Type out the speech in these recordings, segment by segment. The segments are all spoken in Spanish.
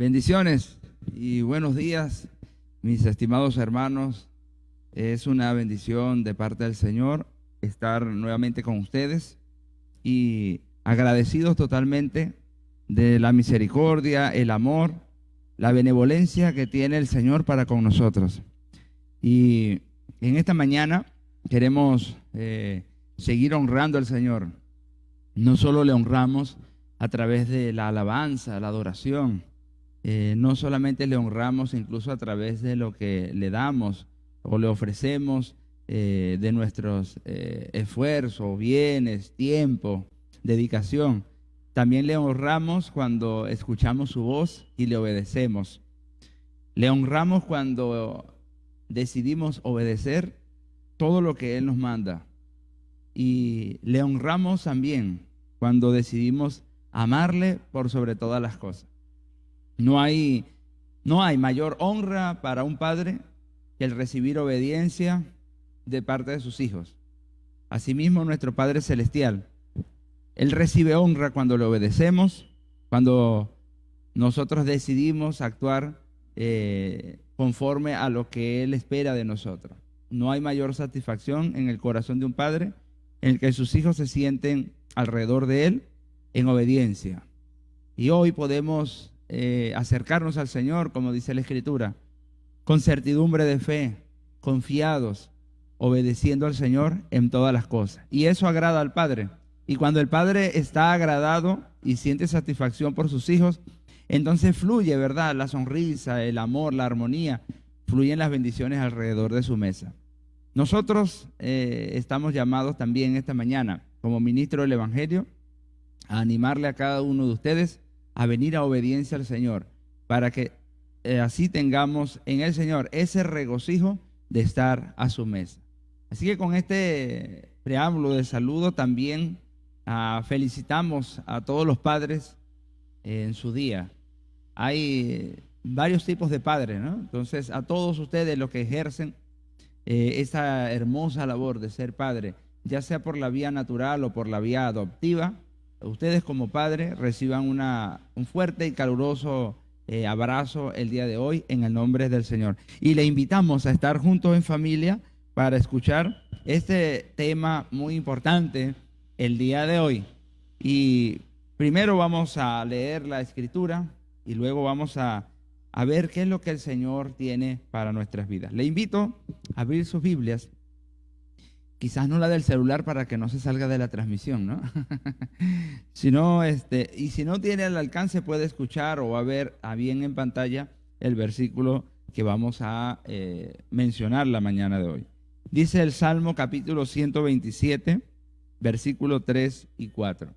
Bendiciones y buenos días, mis estimados hermanos. Es una bendición de parte del Señor estar nuevamente con ustedes y agradecidos totalmente de la misericordia, el amor, la benevolencia que tiene el Señor para con nosotros. Y en esta mañana queremos seguir honrando al Señor. No solo le honramos a través de la alabanza, la adoración, no solamente le honramos incluso a través de lo que le damos o le ofrecemos de nuestros esfuerzos, bienes, tiempo, dedicación. También le honramos cuando escuchamos su voz y le obedecemos. Le honramos cuando decidimos obedecer todo lo que Él nos manda. Y le honramos también cuando decidimos amarle por sobre todas las cosas. No hay mayor honra para un padre que el recibir obediencia de parte de sus hijos. Asimismo, nuestro Padre Celestial, Él recibe honra cuando le obedecemos, cuando nosotros decidimos actuar conforme a lo que Él espera de nosotros. No hay mayor satisfacción en el corazón de un padre en el que sus hijos se sienten alrededor de Él en obediencia. Y hoy podemos acercarnos al Señor, como dice la Escritura, con certidumbre de fe, confiados, obedeciendo al Señor en todas las cosas. Y eso agrada al Padre. Y cuando el Padre está agradado y siente satisfacción por sus hijos, entonces fluye, ¿verdad? La sonrisa, el amor, la armonía, fluyen las bendiciones alrededor de su mesa. Nosotros estamos llamados también esta mañana, como ministro del Evangelio, a animarle a cada uno de ustedes a venir a obediencia al Señor, para que así tengamos en el Señor ese regocijo de estar a su mesa. Así que con este preámbulo de saludo también felicitamos a todos los padres en su día. Hay varios tipos de padres, ¿no? Entonces, a todos ustedes los que ejercen esta hermosa labor de ser padre, ya sea por la vía natural o por la vía adoptiva, ustedes como padres reciban un fuerte y caluroso abrazo el día de hoy en el nombre del Señor. Y le invitamos a estar juntos en familia para escuchar este tema muy importante el día de hoy. Y primero vamos a leer la Escritura y luego vamos a ver qué es lo que el Señor tiene para nuestras vidas. Le invito a abrir sus Biblias. Quizás no la del celular para que no se salga de la transmisión, ¿no? Y si no tiene al alcance, puede escuchar o a ver a bien en pantalla el versículo que vamos a mencionar la mañana de hoy. Dice el Salmo capítulo 127, versículos 3 y 4.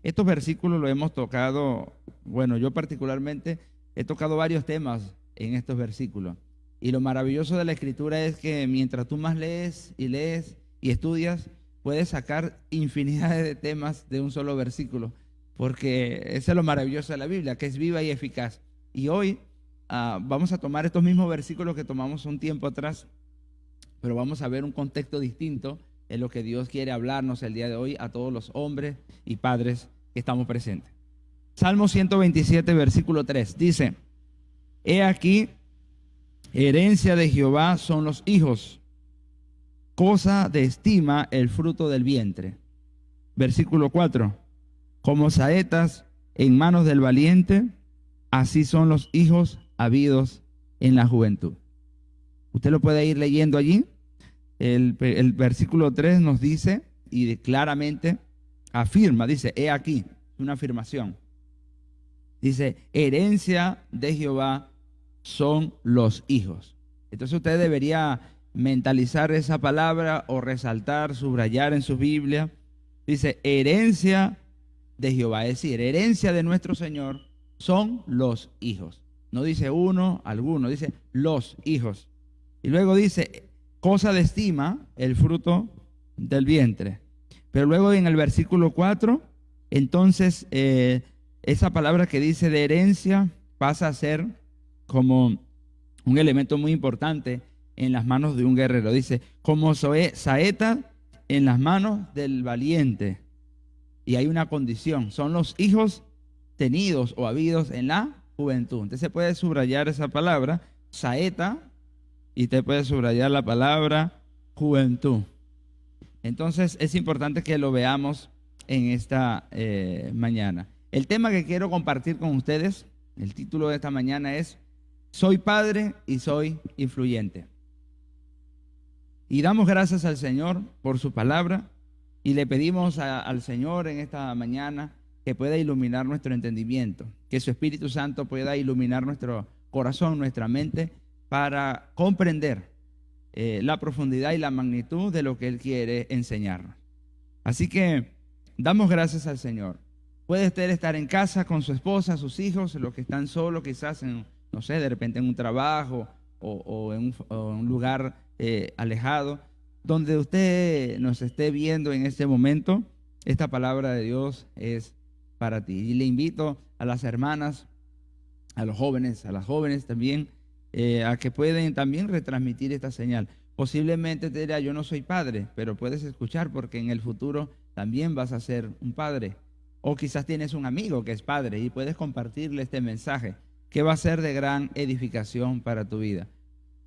Estos versículos lo hemos tocado, bueno, yo particularmente he tocado varios temas en estos versículos. Y lo maravilloso de la Escritura es que mientras tú más lees y estudias, puedes sacar infinidad de temas de un solo versículo, porque eso es lo maravilloso de la Biblia, que es viva y eficaz. Y hoy vamos a tomar estos mismos versículos que tomamos un tiempo atrás, pero vamos a ver un contexto distinto en lo que Dios quiere hablarnos el día de hoy a todos los hombres y padres que estamos presentes. Salmo 127, versículo 3, dice: He aquí, herencia de Jehová son los hijos, cosa de estima el fruto del vientre. Versículo 4. Como saetas en manos del valiente, así son los hijos habidos en la juventud. Usted lo puede ir leyendo allí. El versículo 3 nos dice y claramente afirma, dice, he aquí, una afirmación. Dice, herencia de Jehová son los hijos. Entonces usted debería mentalizar esa palabra o resaltar, subrayar en su Biblia. Dice, herencia de Jehová, es decir, herencia de nuestro Señor son los hijos. No dice uno, alguno, dice los hijos. Y luego dice, cosa de estima el fruto del vientre. Pero luego en el versículo 4, entonces esa palabra que dice de herencia pasa a ser como un elemento muy importante en las manos de un guerrero. Dice, como saeta en las manos del valiente. Y hay una condición, son los hijos tenidos o habidos en la juventud. Entonces puede subrayar esa palabra, saeta, y usted puede subrayar la palabra juventud. Entonces es importante que lo veamos en esta mañana. El tema que quiero compartir con ustedes, el título de esta mañana es Soy padre y soy influyente. Y damos gracias al Señor por su palabra y le pedimos al Señor en esta mañana que pueda iluminar nuestro entendimiento, que su Espíritu Santo pueda iluminar nuestro corazón, nuestra mente, para comprender la profundidad y la magnitud de lo que Él quiere enseñarnos. Así que damos gracias al Señor. Puede usted estar en casa con su esposa, sus hijos, los que están solos quizás no sé, de repente en un trabajo o en un lugar alejado, donde usted nos esté viendo en este momento, esta palabra de Dios es para ti. Y le invito a las hermanas, a los jóvenes, a las jóvenes también, a que pueden también retransmitir esta señal. Posiblemente te dirá, yo no soy padre, pero puedes escuchar porque en el futuro también vas a ser un padre. O quizás tienes un amigo que es padre y puedes compartirle este mensaje que va a ser de gran edificación para tu vida.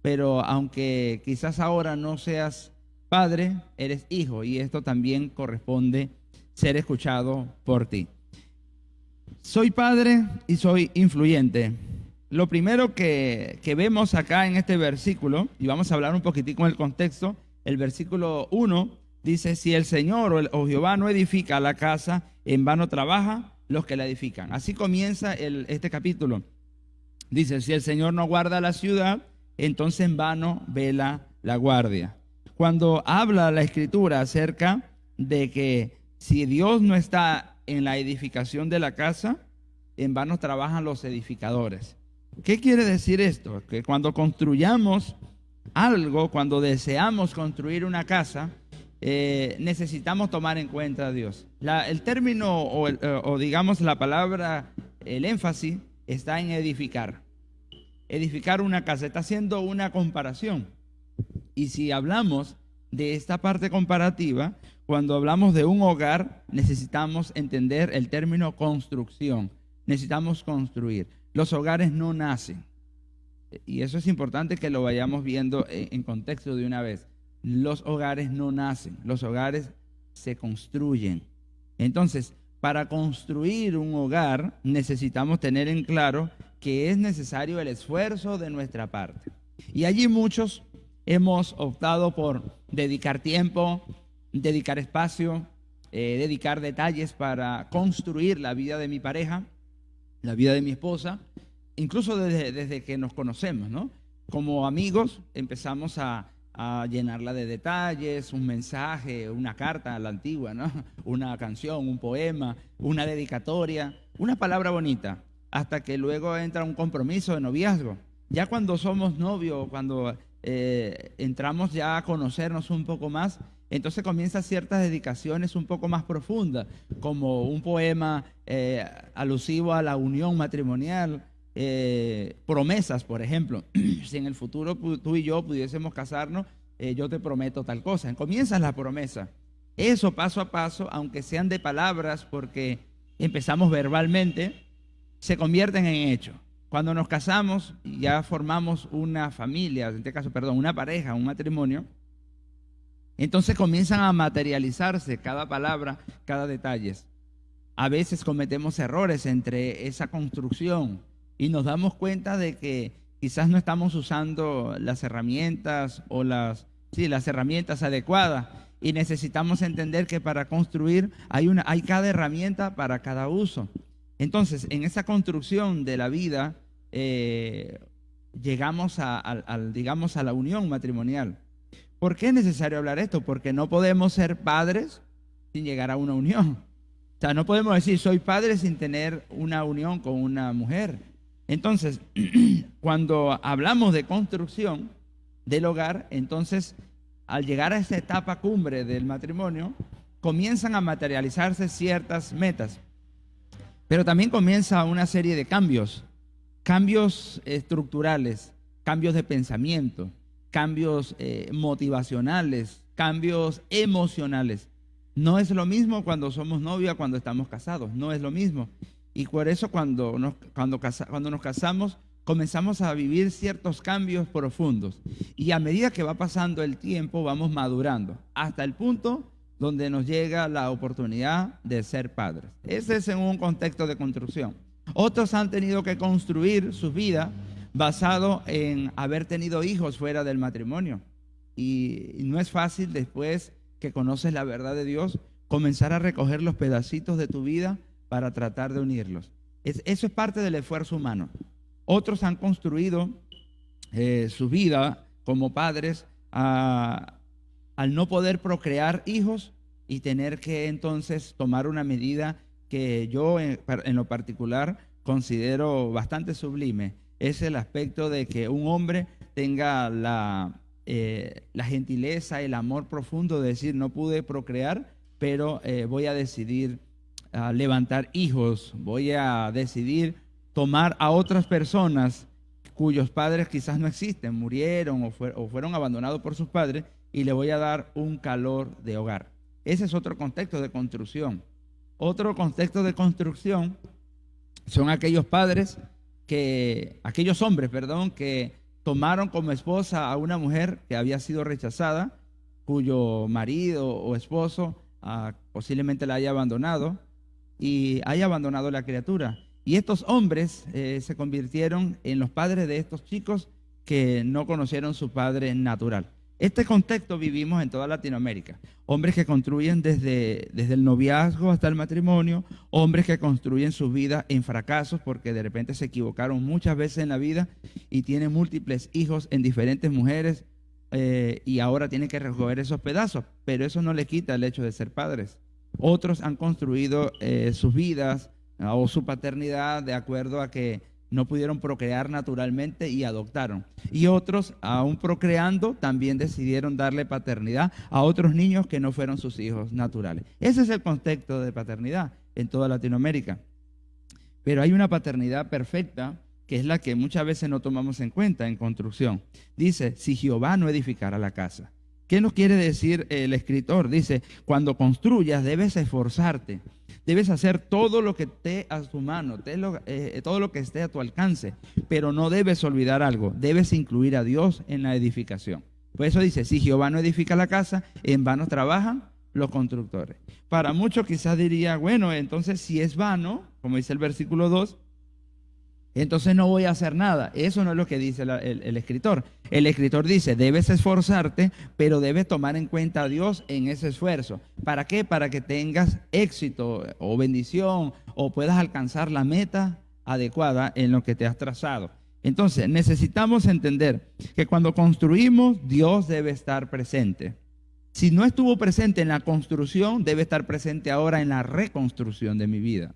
Pero aunque quizás ahora no seas padre, eres hijo y esto también corresponde ser escuchado por ti. Soy padre y soy influyente. Lo primero que vemos acá en este versículo, y vamos a hablar un poquitico en el contexto, el versículo 1 dice, si el Señor o Jehová no edifica la casa, en vano trabaja los que la edifican. Así comienza este capítulo. Dice, si el Señor no guarda la ciudad, entonces en vano vela la guardia. Cuando habla la Escritura acerca de que si Dios no está en la edificación de la casa, en vano trabajan los edificadores. ¿Qué quiere decir esto? Que cuando construyamos algo, cuando deseamos construir una casa, necesitamos tomar en cuenta a Dios. El término o digamos la palabra, el énfasis está en edificar. Edificar una casa, está haciendo una comparación. Y si hablamos de esta parte comparativa, cuando hablamos de un hogar, necesitamos entender el término construcción. Necesitamos construir. Los hogares no nacen. Y eso es importante que lo vayamos viendo en contexto de una vez. Los hogares no nacen, los hogares se construyen. Entonces, para construir un hogar necesitamos tener en claro que es necesario el esfuerzo de nuestra parte. Y allí muchos hemos optado por dedicar tiempo, dedicar espacio, dedicar detalles para construir la vida de mi pareja, la vida de mi esposa, incluso desde que nos conocemos, ¿no? Como amigos empezamos a llenarla de detalles, un mensaje, una carta a la antigua, ¿no? Una canción, un poema, una dedicatoria, una palabra bonita, hasta que luego entra un compromiso de noviazgo. Ya cuando somos novios, cuando entramos ya a conocernos un poco más, entonces comienzan ciertas dedicaciones un poco más profundas, como un poema alusivo a la unión matrimonial, promesas, por ejemplo. Si en el futuro tú y yo pudiésemos casarnos, yo te prometo tal cosa. Comienzan las promesas. Eso paso a paso, aunque sean de palabras, porque empezamos verbalmente, se convierten en hechos. Cuando nos casamos, ya formamos una familia, en este caso, perdón, una pareja, un matrimonio. Entonces comienzan a materializarse cada palabra, cada detalle. A veces cometemos errores entre esa construcción y nos damos cuenta de que quizás no estamos usando las herramientas o las herramientas adecuadas y necesitamos entender que para construir hay cada herramienta para cada uso. Entonces, en esa construcción de la vida llegamos digamos a la unión matrimonial. ¿Por qué es necesario hablar esto? Porque no podemos ser padres sin llegar a una unión. O sea, no podemos decir soy padre sin tener una unión con una mujer. Entonces, cuando hablamos de construcción del hogar, entonces al llegar a esta etapa cumbre del matrimonio, comienzan a materializarse ciertas metas. Pero también comienza una serie de cambios estructurales, cambios de pensamiento, cambios motivacionales, cambios emocionales. No es lo mismo cuando somos novios a cuando estamos casados, no es lo mismo. Y por eso cuando nos casamos, comenzamos a vivir ciertos cambios profundos. Y a medida que va pasando el tiempo, vamos madurando, hasta el punto donde nos llega la oportunidad de ser padres. Ese es en un contexto de construcción. Otros han tenido que construir su vida basado en haber tenido hijos fuera del matrimonio. Y no es fácil, después que conoces la verdad de Dios, comenzar a recoger los pedacitos de tu vida para tratar de unirlos. Eso es parte del esfuerzo humano. Otros han construido su vida como padres al no poder procrear hijos y tener que entonces tomar una medida que yo en lo particular considero bastante sublime. Es el aspecto de que un hombre tenga la gentileza, el amor profundo de decir: no pude procrear, pero voy a decidir levantar hijos, voy a decidir tomar a otras personas cuyos padres quizás no existen, murieron o fueron abandonados por sus padres, y le voy a dar un calor de hogar. Ese es otro contexto de construcción. Otro contexto de construcción son aquellos hombres, que tomaron como esposa a una mujer que había sido rechazada, cuyo marido o esposo posiblemente la haya abandonado y haya abandonado la criatura. Y estos hombres se convirtieron en los padres de estos chicos que no conocieron su padre natural. Este contexto vivimos en toda Latinoamérica. Hombres que construyen desde el noviazgo hasta el matrimonio, hombres que construyen su vida en fracasos porque de repente se equivocaron muchas veces en la vida y tienen múltiples hijos en diferentes mujeres, y ahora tienen que recoger esos pedazos, pero eso no le quita el hecho de ser padres. Otros han construido sus vidas o su paternidad de acuerdo a que no pudieron procrear naturalmente y adoptaron. Y otros, aún procreando, también decidieron darle paternidad a otros niños que no fueron sus hijos naturales. Ese es el contexto de paternidad en toda Latinoamérica. Pero hay una paternidad perfecta, que es la que muchas veces no tomamos en cuenta en construcción. Dice: si Jehová no edificara la casa. ¿Qué nos quiere decir el escritor? Dice: cuando construyas debes esforzarte, debes hacer todo lo que esté a tu mano, todo lo que esté a tu alcance, pero no debes olvidar algo: debes incluir a Dios en la edificación. Por eso dice: si Jehová no edifica la casa, en vano trabajan los constructores. Para muchos quizás diría: bueno, entonces si es vano, como dice el versículo 2, entonces no voy a hacer nada. Eso no es lo que dice el escritor. El escritor dice: debes esforzarte, pero debes tomar en cuenta a Dios en ese esfuerzo. ¿Para qué? Para que tengas éxito o bendición o puedas alcanzar la meta adecuada en lo que te has trazado. Entonces necesitamos entender que cuando construimos, Dios debe estar presente. Si no estuvo presente en la construcción, debe estar presente ahora en la reconstrucción de mi vida.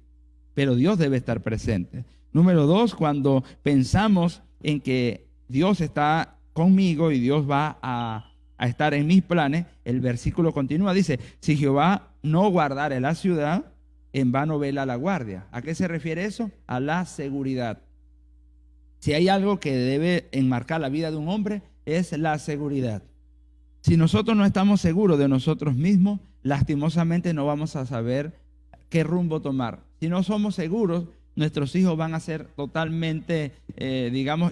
Pero Dios debe estar presente. Número 2, cuando pensamos en que Dios está conmigo y Dios va a estar en mis planes, el versículo continúa, dice: si Jehová no guardare la ciudad, en vano vela la guardia. ¿A qué se refiere eso? A la seguridad. Si hay algo que debe enmarcar la vida de un hombre, es la seguridad. Si nosotros no estamos seguros de nosotros mismos, lastimosamente no vamos a saber qué rumbo tomar. Si no somos seguros, nuestros hijos van a ser totalmente,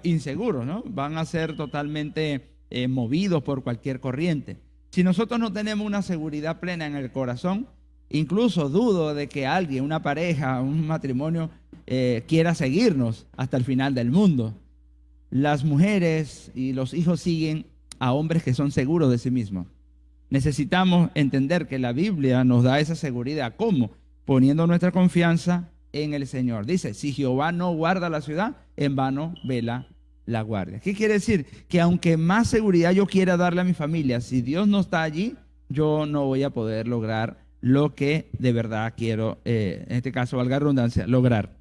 inseguros, ¿no? Van a ser totalmente movidos por cualquier corriente. Si nosotros no tenemos una seguridad plena en el corazón, incluso dudo de que alguien, una pareja, un matrimonio, quiera seguirnos hasta el final del mundo. Las mujeres y los hijos siguen a hombres que son seguros de sí mismos. Necesitamos entender que la Biblia nos da esa seguridad. ¿Cómo? Poniendo nuestra confianza en el Señor. Dice: si Jehová no guarda la ciudad, en vano vela la guardia. ¿Qué quiere decir? Que aunque más seguridad yo quiera darle a mi familia, si Dios no está allí, yo no voy a poder lograr lo que de verdad quiero, en este caso, valga la redundancia, lograr.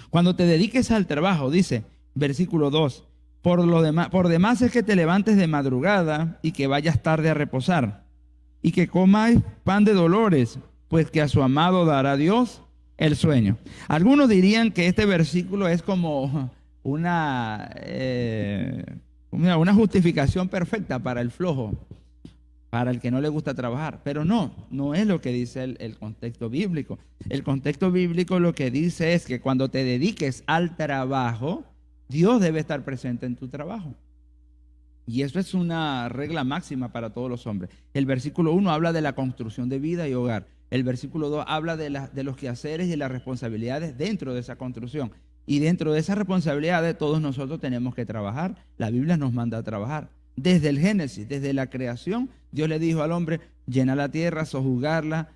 Cuando te dediques al trabajo, dice, versículo 2, por demás es que te levantes de madrugada y que vayas tarde a reposar, y que comáis pan de dolores, pues que a su amado dará Dios el sueño. Algunos dirían que este versículo es como una justificación perfecta para el flojo. para el que no le gusta trabajar. Pero no es lo que dice el contexto bíblico. El contexto bíblico lo que dice es que cuando te dediques al trabajo, Dios debe estar presente en tu trabajo. Y eso es una regla máxima para todos los hombres. El versículo 1 habla de la construcción de vida y hogar. El versículo 2 habla de los quehaceres y las responsabilidades dentro de esa construcción. Y dentro de esas responsabilidades todos nosotros tenemos que trabajar. La Biblia nos manda a trabajar. Desde el Génesis, desde la creación, Dios le dijo al hombre: llena la tierra, sojuzgarla,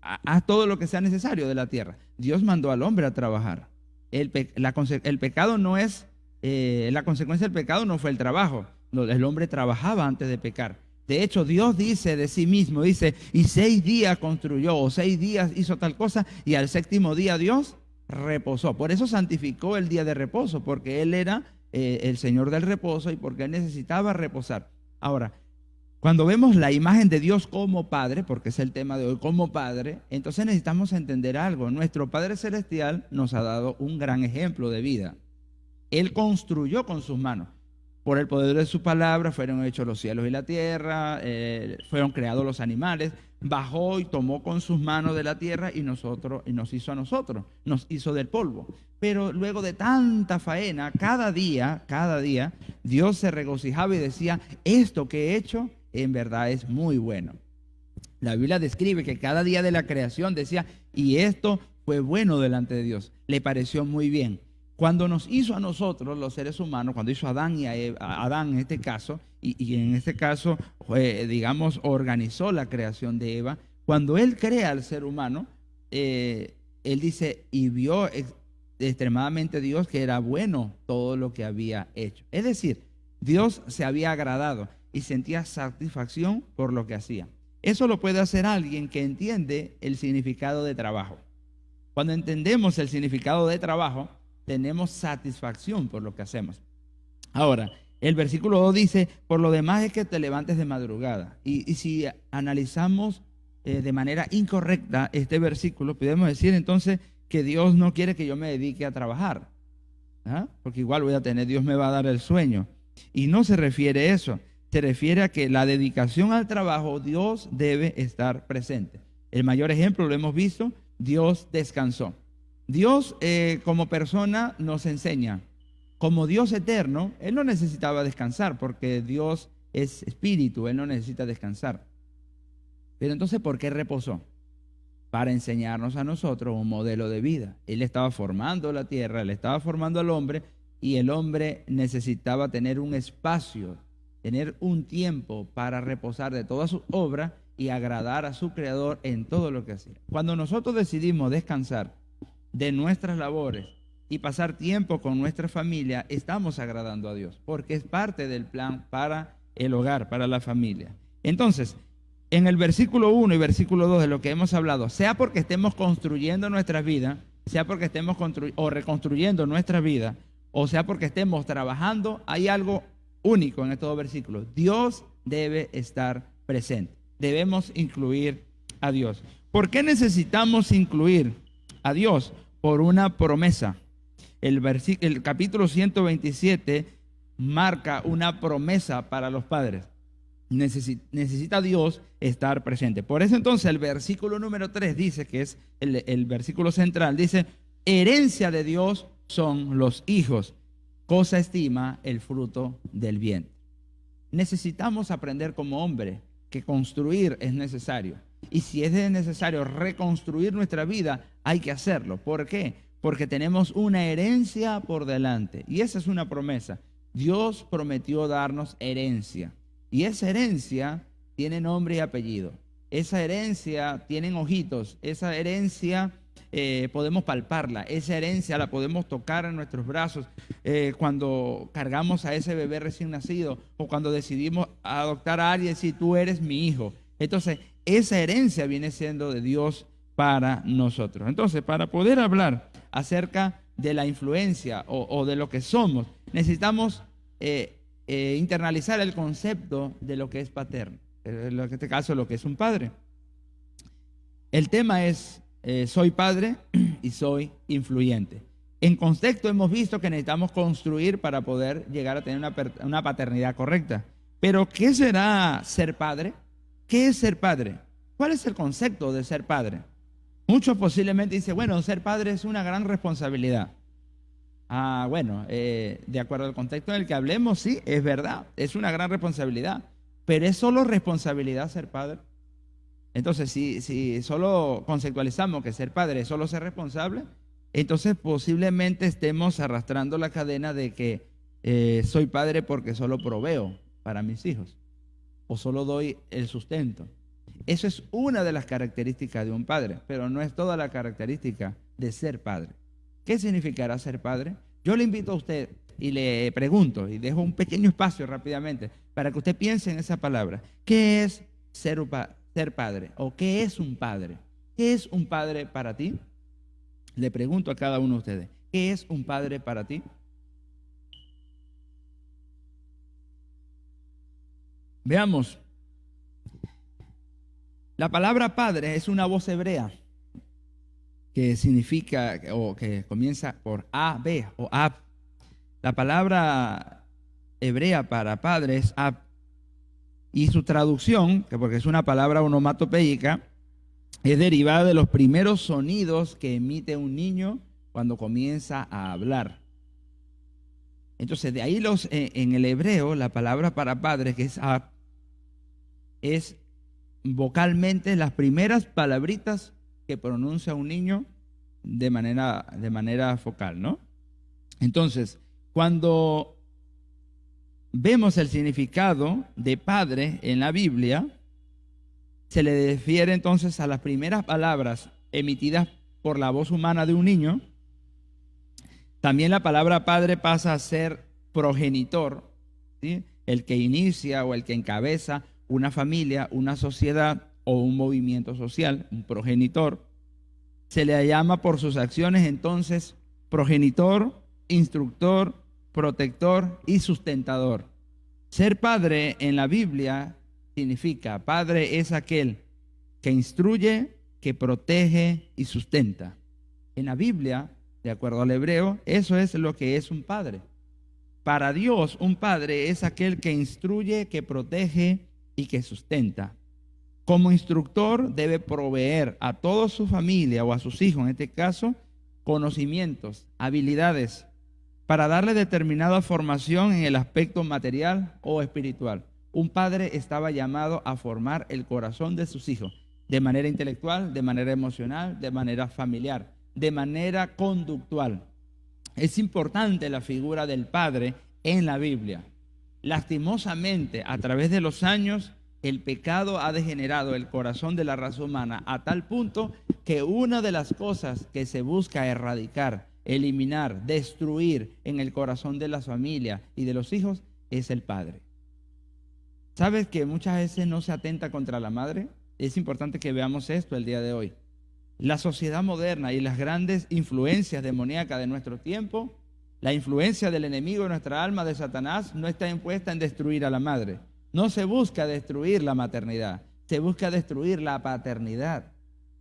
haz todo lo que sea necesario de la tierra. Dios mandó al hombre a trabajar. El pecado no es, la consecuencia del pecado no fue el trabajo. No, el hombre trabajaba antes de pecar. De hecho, Dios dice de sí mismo, dice, y 6 días construyó, o 6 días hizo tal cosa, y al 7º día Dios reposó. Por eso santificó el día de reposo, porque Él era el Señor del reposo y porque Él necesitaba reposar. Ahora, cuando vemos la imagen de Dios como Padre, porque es el tema de hoy, como Padre, entonces necesitamos entender algo. Nuestro Padre Celestial nos ha dado un gran ejemplo de vida. Él construyó con sus manos. Por el poder de su palabra fueron hechos los cielos y la tierra, fueron creados los animales, bajó y tomó con sus manos de la tierra y nos hizo a nosotros, nos hizo del polvo. Pero luego de tanta faena, cada día, Dios se regocijaba y decía: esto que he hecho en verdad es muy bueno. La Biblia describe que cada día de la creación decía: y esto fue bueno delante de Dios, le pareció muy bien. Cuando nos hizo a nosotros, los seres humanos, cuando hizo a Adán y a Adán en este caso, y en este caso, digamos, organizó la creación de Eva, cuando Él crea al ser humano, Él dice, y vio extremadamente Dios que era bueno todo lo que había hecho. Es decir, Dios se había agradado y sentía satisfacción por lo que hacía. Eso lo puede hacer alguien que entiende el significado de trabajo. Cuando entendemos el significado de trabajo, tenemos satisfacción por lo que hacemos. Ahora, el versículo 2 dice: por lo demás es que te levantes de madrugada. Y si analizamos de manera incorrecta este versículo, podemos decir entonces que Dios no quiere que yo me dedique a trabajar, porque igual Dios me va a dar el sueño. Y no se refiere a eso, se refiere a que la dedicación al trabajo, Dios debe estar presente. El mayor ejemplo lo hemos visto: Dios descansó. Dios como persona nos enseña. Como Dios eterno, Él no necesitaba descansar porque Dios es espíritu, Él no necesita descansar. Pero entonces, ¿por qué reposó? Para enseñarnos a nosotros un modelo de vida. Él estaba formando la tierra, Él estaba formando al hombre, y el hombre necesitaba tener un espacio, tener un tiempo para reposar de toda su obra y agradar a su Creador en todo lo que hacía. Cuando nosotros decidimos descansar de nuestras labores y pasar tiempo con nuestra familia, estamos agradando a Dios, porque es parte del plan para el hogar, para la familia. Entonces, en el versículo 1 y versículo 2 de lo que hemos hablado, sea porque estemos construyendo nuestra vida, sea porque estemos reconstruyendo nuestra vida, o sea porque estemos trabajando, hay algo único en estos dos versículos: Dios debe estar presente. Debemos incluir a Dios. ¿Por qué necesitamos incluir a Dios? Por una promesa. El capítulo 127 marca una promesa para los padres. Necesita Dios estar presente. Por eso entonces el versículo número 3 dice, que es el versículo central, dice: herencia de Dios son los hijos, cosa estima el fruto del vientre. Necesitamos aprender como hombre que construir es necesario. Y si es necesario reconstruir nuestra vida, hay que hacerlo. ¿Por qué? Porque tenemos una herencia por delante. Y esa es una promesa. Dios prometió darnos herencia. Y esa herencia tiene nombre y apellido. Esa herencia tiene ojitos. Esa herencia podemos palparla. Esa herencia la podemos tocar en nuestros brazos cuando cargamos a ese bebé recién nacido, o cuando decidimos adoptar a alguien y decir: tú eres mi hijo. Entonces, esa herencia viene siendo de Dios para nosotros. Entonces, para poder hablar acerca de la influencia o de lo que somos, necesitamos internalizar el concepto de lo que es paterno. En este caso, lo que es un padre. El tema es: soy padre y soy influyente. En contexto hemos visto que necesitamos construir para poder llegar a tener una paternidad correcta. Pero, ¿qué será ser padre? ¿Qué es ser padre? ¿Cuál es el concepto de ser padre? Muchos posiblemente dicen, bueno, ser padre es una gran responsabilidad. Bueno, de acuerdo al contexto en el que hablemos, sí, es verdad, es una gran responsabilidad, pero ¿es solo responsabilidad ser padre? Entonces, si solo conceptualizamos que ser padre es solo ser responsable, entonces posiblemente estemos arrastrando la cadena de que soy padre porque solo proveo para mis hijos o solo doy el sustento. Eso es una de las características de un padre, pero no es toda la característica de ser padre. ¿Qué significará ser padre? Yo le invito a usted y le pregunto, y dejo un pequeño espacio rápidamente para que usted piense en esa palabra. ¿Qué es ser padre? ¿O qué es un padre? ¿Qué es un padre para ti? Le pregunto a cada uno de ustedes, ¿qué es un padre para ti? Veamos. La palabra padre es una voz hebrea que significa o que comienza por A-B o Ab. La palabra hebrea para padre es Ab. Y su traducción, que porque es una palabra onomatopéyica, es derivada de los primeros sonidos que emite un niño cuando comienza a hablar. Entonces, de ahí en el hebreo, la palabra para padre, que es Ab, es vocalmente las primeras palabritas que pronuncia un niño de manera focal, ¿no? Entonces, cuando vemos el significado de padre en la Biblia, se le refiere entonces a las primeras palabras emitidas por la voz humana de un niño. También la palabra padre pasa a ser progenitor, ¿sí? El que inicia o el que encabeza una familia, una sociedad o un movimiento social, un progenitor. Se le llama por sus acciones entonces progenitor, instructor, protector y sustentador. Ser padre en la Biblia significa, padre es aquel que instruye, que protege y sustenta. En la Biblia, de acuerdo al hebreo, eso es lo que es un padre. Para Dios, un padre es aquel que instruye, que protege y que sustenta. Como instructor debe proveer a toda su familia o a sus hijos, en este caso, conocimientos, habilidades, para darle determinada formación en el aspecto material o espiritual. Un padre estaba llamado a formar el corazón de sus hijos, de manera intelectual, de manera emocional, de manera familiar, de manera conductual. Es importante la figura del padre en la Biblia. Lastimosamente, a través de los años, el pecado ha degenerado el corazón de la raza humana a tal punto que una de las cosas que se busca erradicar, eliminar, destruir en el corazón de las familias y de los hijos es el padre. ¿Sabes que muchas veces no se atenta contra la madre? Es importante que veamos esto el día de hoy. La sociedad moderna y las grandes influencias demoníacas de nuestro tiempo, la influencia del enemigo de nuestra alma, de Satanás, no está impuesta en destruir a la madre. No se busca destruir la maternidad, se busca destruir la paternidad.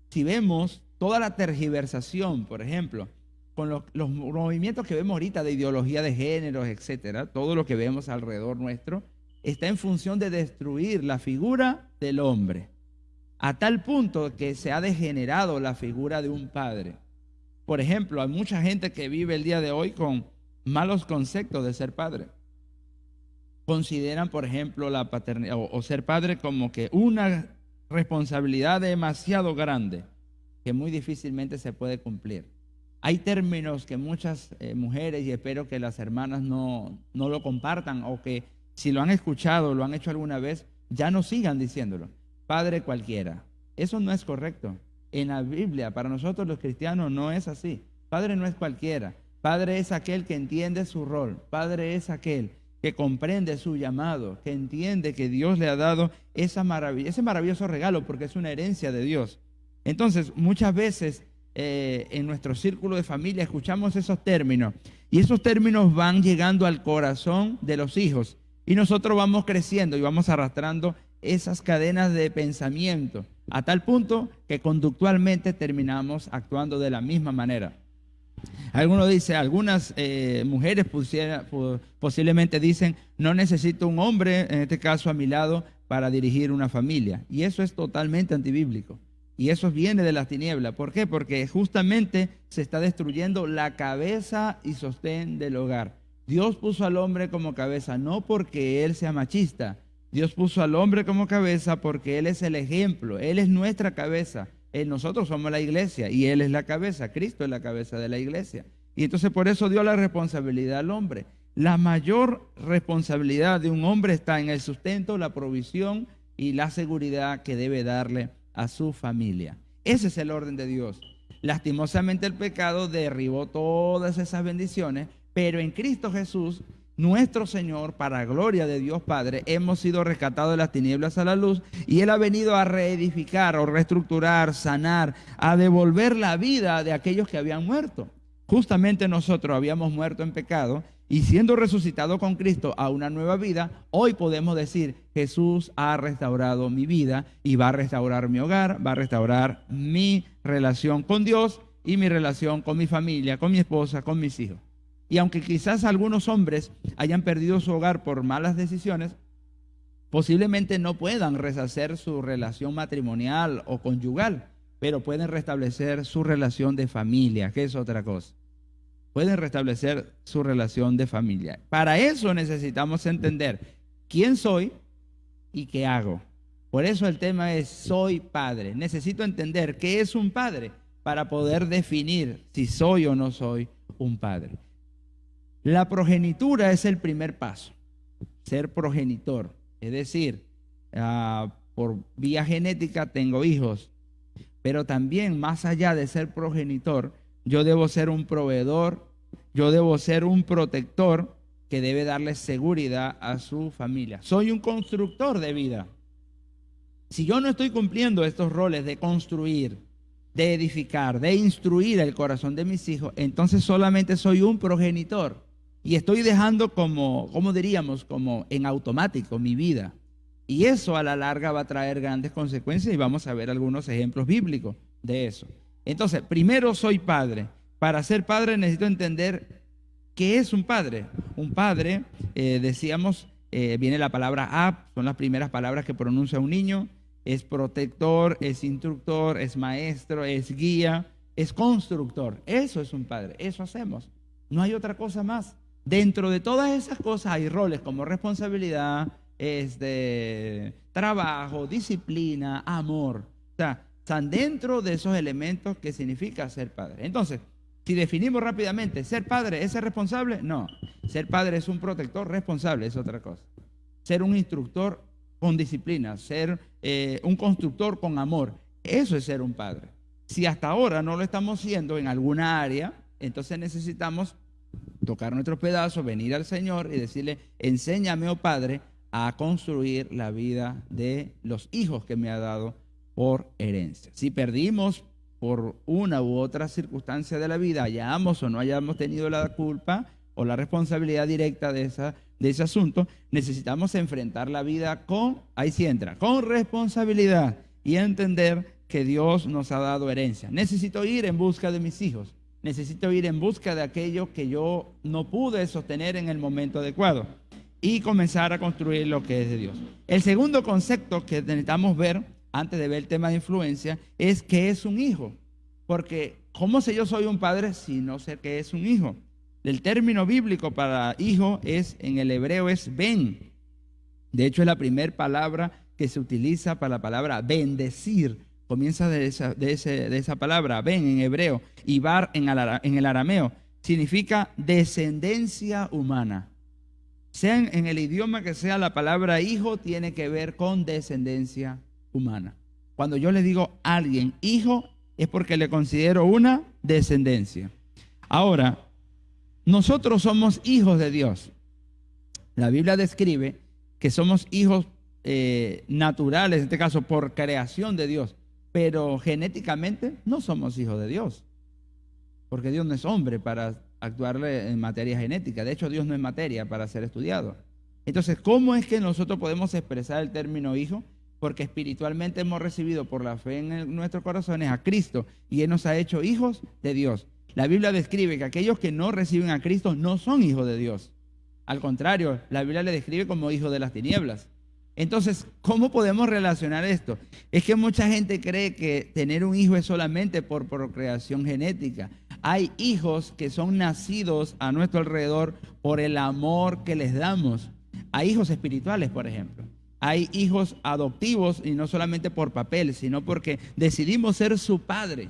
Si vemos toda la tergiversación, por ejemplo, con los movimientos que vemos ahorita de ideología de géneros, etcétera, todo lo que vemos alrededor nuestro, está en función de destruir la figura del hombre, a tal punto que se ha degenerado la figura de un padre. Por ejemplo, hay mucha gente que vive el día de hoy con malos conceptos de ser padre. Consideran, por ejemplo, la paternidad o ser padre como que una responsabilidad demasiado grande que muy difícilmente se puede cumplir. Hay términos que muchas mujeres, y espero que las hermanas no lo compartan, o que si lo han escuchado, lo han hecho alguna vez, ya no sigan diciéndolo. Padre cualquiera. Eso no es correcto. En la Biblia, para nosotros los cristianos, no es así. Padre no es cualquiera. Padre es aquel que entiende su rol. Padre es aquel que comprende su llamado, que entiende que Dios le ha dado ese maravilloso regalo, porque es una herencia de Dios. Entonces, muchas veces en nuestro círculo de familia escuchamos esos términos, y esos términos van llegando al corazón de los hijos, y nosotros vamos creciendo y vamos arrastrando esas cadenas de pensamiento, a tal punto que conductualmente terminamos actuando de la misma manera. Algunos dicen, algunas mujeres posiblemente dicen, no necesito un hombre, en este caso a mi lado, para dirigir una familia. Y eso es totalmente antibíblico. Y eso viene de las tinieblas. ¿Por qué? Porque justamente se está destruyendo la cabeza y sostén del hogar. Dios puso al hombre como cabeza, no porque él sea machista. Dios puso al hombre como cabeza porque él es el ejemplo, él es nuestra cabeza. Nosotros somos la iglesia y él es la cabeza, Cristo es la cabeza de la iglesia. Y entonces por eso dio la responsabilidad al hombre. La mayor responsabilidad de un hombre está en el sustento, la provisión y la seguridad que debe darle a su familia. Ese es el orden de Dios. Lastimosamente el pecado derribó todas esas bendiciones, pero en Cristo Jesús, nuestro Señor, para gloria de Dios Padre, hemos sido rescatados de las tinieblas a la luz y Él ha venido a reedificar o reestructurar, sanar, a devolver la vida de aquellos que habían muerto. Justamente nosotros habíamos muerto en pecado y siendo resucitado con Cristo a una nueva vida, hoy podemos decir, Jesús ha restaurado mi vida y va a restaurar mi hogar, va a restaurar mi relación con Dios y mi relación con mi familia, con mi esposa, con mis hijos. Y aunque quizás algunos hombres hayan perdido su hogar por malas decisiones, posiblemente no puedan reshacer su relación matrimonial o conyugal, pero pueden restablecer su relación de familia, que es otra cosa. Pueden restablecer su relación de familia. Para eso necesitamos entender quién soy y qué hago. Por eso el tema es soy padre. Necesito entender qué es un padre para poder definir si soy o no soy un padre. La progenitura es el primer paso, ser progenitor, es decir, por vía genética tengo hijos, pero también más allá de ser progenitor, yo debo ser un proveedor, yo debo ser un protector que debe darle seguridad a su familia. Soy un constructor de vida. Si yo no estoy cumpliendo estos roles de construir, de edificar, de instruir el corazón de mis hijos, entonces solamente soy un progenitor. Y estoy dejando como diríamos, como en automático mi vida. Y eso a la larga va a traer grandes consecuencias y vamos a ver algunos ejemplos bíblicos de eso. Entonces, primero soy padre. Para ser padre necesito entender qué es un padre. Un padre, decíamos, viene la palabra ab, son las primeras palabras que pronuncia un niño. Es protector, es instructor, es maestro, es guía, es constructor. Eso es un padre, eso hacemos. No hay otra cosa más. Dentro de todas esas cosas hay roles como responsabilidad, trabajo, disciplina, amor. O sea, están dentro de esos elementos que significa ser padre. Entonces, si definimos rápidamente, ¿ser padre es ser responsable? No. Ser padre es un protector responsable, es otra cosa. Ser un instructor con disciplina, ser un constructor con amor, eso es ser un padre. Si hasta ahora no lo estamos siendo en alguna área, entonces necesitamos tocar nuestros pedazos, venir al Señor y decirle, enséñame, oh Padre, a construir la vida de los hijos que me ha dado por herencia. Si perdimos por una u otra circunstancia de la vida, hayamos o no hayamos tenido la culpa o la responsabilidad directa de ese asunto, necesitamos enfrentar la vida ahí sí entra, con responsabilidad y entender que Dios nos ha dado herencia. Necesito ir en busca de mis hijos. Necesito ir en busca de aquello que yo no pude sostener en el momento adecuado y comenzar a construir lo que es de Dios. El segundo concepto que necesitamos ver antes de ver el tema de influencia es qué es un hijo. Porque ¿cómo sé yo soy un padre si no sé qué es un hijo? El término bíblico para hijo en el hebreo es ben. De hecho es la primera palabra que se utiliza para la palabra bendecir. Comienza de esa palabra, ben en hebreo, y bar en el arameo. Significa descendencia humana. Sea en el idioma que sea, la palabra hijo tiene que ver con descendencia humana. Cuando yo le digo a alguien hijo, es porque le considero una descendencia. Ahora, nosotros somos hijos de Dios. La Biblia describe que somos hijos naturales, en este caso por creación de Dios. Pero genéticamente no somos hijos de Dios, porque Dios no es hombre para actuarle en materia genética. De hecho, Dios no es materia para ser estudiado. Entonces, ¿cómo es que nosotros podemos expresar el término hijo? Porque espiritualmente hemos recibido por la fe en nuestros corazones a Cristo y Él nos ha hecho hijos de Dios. La Biblia describe que aquellos que no reciben a Cristo no son hijos de Dios. Al contrario, la Biblia le describe como hijos de las tinieblas. Entonces, ¿cómo podemos relacionar esto? Es que mucha gente cree que tener un hijo es solamente por procreación genética. Hay hijos que son nacidos a nuestro alrededor por el amor que les damos. Hay hijos espirituales, por ejemplo. Hay hijos adoptivos y no solamente por papel, sino porque decidimos ser su padre.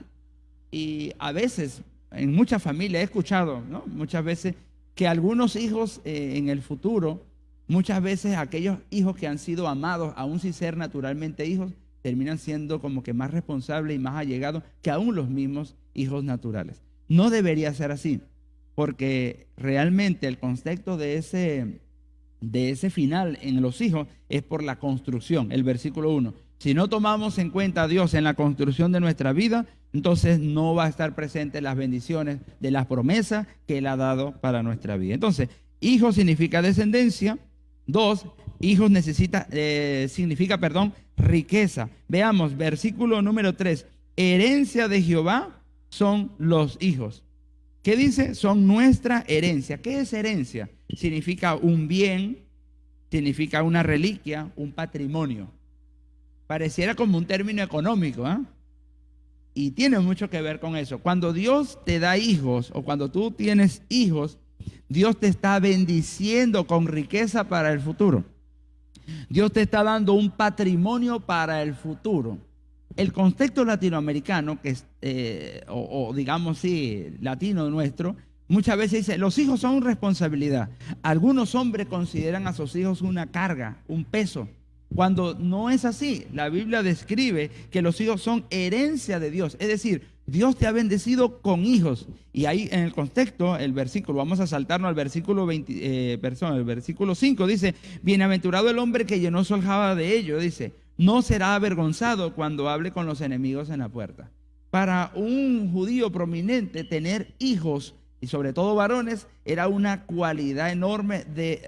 Y a veces, en muchas familias he escuchado, ¿no? Muchas veces que algunos hijos en el futuro, muchas veces aquellos hijos que han sido amados, aun sin ser naturalmente hijos, terminan siendo como que más responsables y más allegados que aún los mismos hijos naturales. No debería ser así, porque realmente el concepto de ese final en los hijos es por la construcción, el versículo 1. Si no tomamos en cuenta a Dios en la construcción de nuestra vida, entonces no va a estar presente las bendiciones de las promesas que Él ha dado para nuestra vida. Entonces, hijo significa descendencia. 2, hijos significa riqueza. Veamos, versículo número 3. Herencia de Jehová son los hijos. ¿Qué dice? Son nuestra herencia. ¿Qué es herencia? Significa un bien, significa una reliquia, un patrimonio. Pareciera como un término económico, ¿eh? Y tiene mucho que ver con eso. Cuando Dios te da hijos o cuando tú tienes hijos, Dios te está bendiciendo con riqueza para el futuro. Dios te está dando un patrimonio para el futuro. El contexto latinoamericano, que es, digamos sí, latino nuestro, muchas veces dice, los hijos son responsabilidad. Algunos hombres consideran a sus hijos una carga, un peso. Cuando no es así, la Biblia describe que los hijos son herencia de Dios. Es decir, Dios te ha bendecido con hijos. Y ahí en el contexto, el versículo, vamos a saltarnos al versículo 5, dice, bienaventurado el hombre que llenó su aljaba de ello, dice, no será avergonzado cuando hable con los enemigos en la puerta. Para un judío prominente, tener hijos, y sobre todo varones, era una cualidad enorme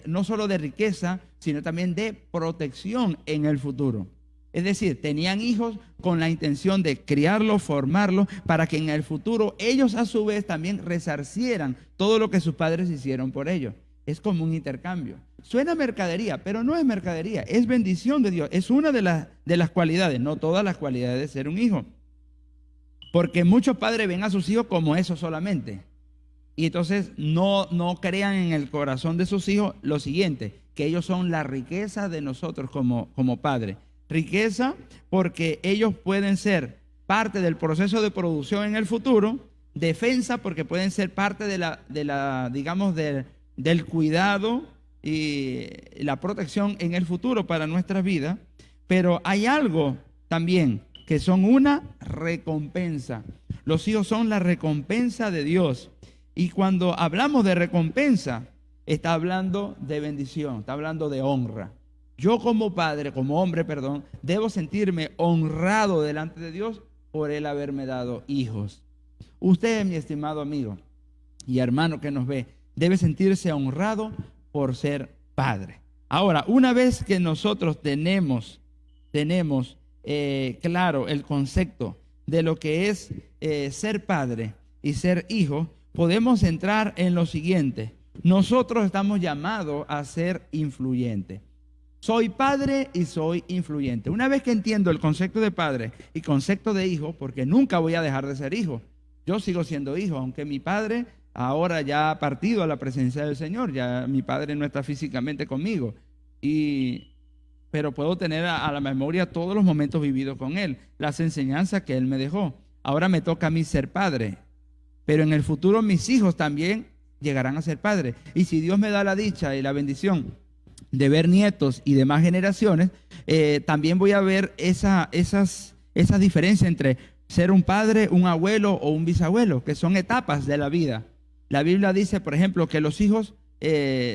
no solo de riqueza, sino también de protección en el futuro. Es decir, tenían hijos con la intención de criarlos, formarlos, para que en el futuro ellos a su vez también resarcieran todo lo que sus padres hicieron por ellos. Es como un intercambio. Suena mercadería, pero no es mercadería, es bendición de Dios. Es una de las cualidades, no todas las cualidades de ser un hijo. Porque muchos padres ven a sus hijos como eso solamente. Y entonces no crean en el corazón de sus hijos lo siguiente, que ellos son la riqueza de nosotros como padres. Riqueza porque ellos pueden ser parte del proceso de producción en el futuro, defensa porque pueden ser parte del cuidado y la protección en el futuro para nuestra vida. Pero hay algo también que son una recompensa. Los hijos son la recompensa de Dios. Y cuando hablamos de recompensa, está hablando de bendición, está hablando de honra. Yo como padre, como hombre, debo sentirme honrado delante de Dios por Él haberme dado hijos. Usted, mi estimado amigo y hermano que nos ve, debe sentirse honrado por ser padre. Ahora, una vez que nosotros tenemos claro el concepto de lo que es ser padre y ser hijo, podemos entrar en lo siguiente. Nosotros estamos llamados a ser influyentes. Soy padre y soy influyente. Una vez que entiendo el concepto de padre y concepto de hijo, porque nunca voy a dejar de ser hijo. Yo sigo siendo hijo, aunque mi padre ahora ya ha partido a la presencia del Señor. Ya mi padre no está físicamente conmigo. Pero puedo tener a la memoria todos los momentos vividos con Él, las enseñanzas que Él me dejó. Ahora me toca a mí ser padre. Pero en el futuro mis hijos también llegarán a ser padres. Y si Dios me da la dicha y la bendición de ver nietos y demás generaciones, también voy a ver esas diferencias entre ser un padre, un abuelo o un bisabuelo, que son etapas de la vida. La Biblia dice, por ejemplo, que los hijos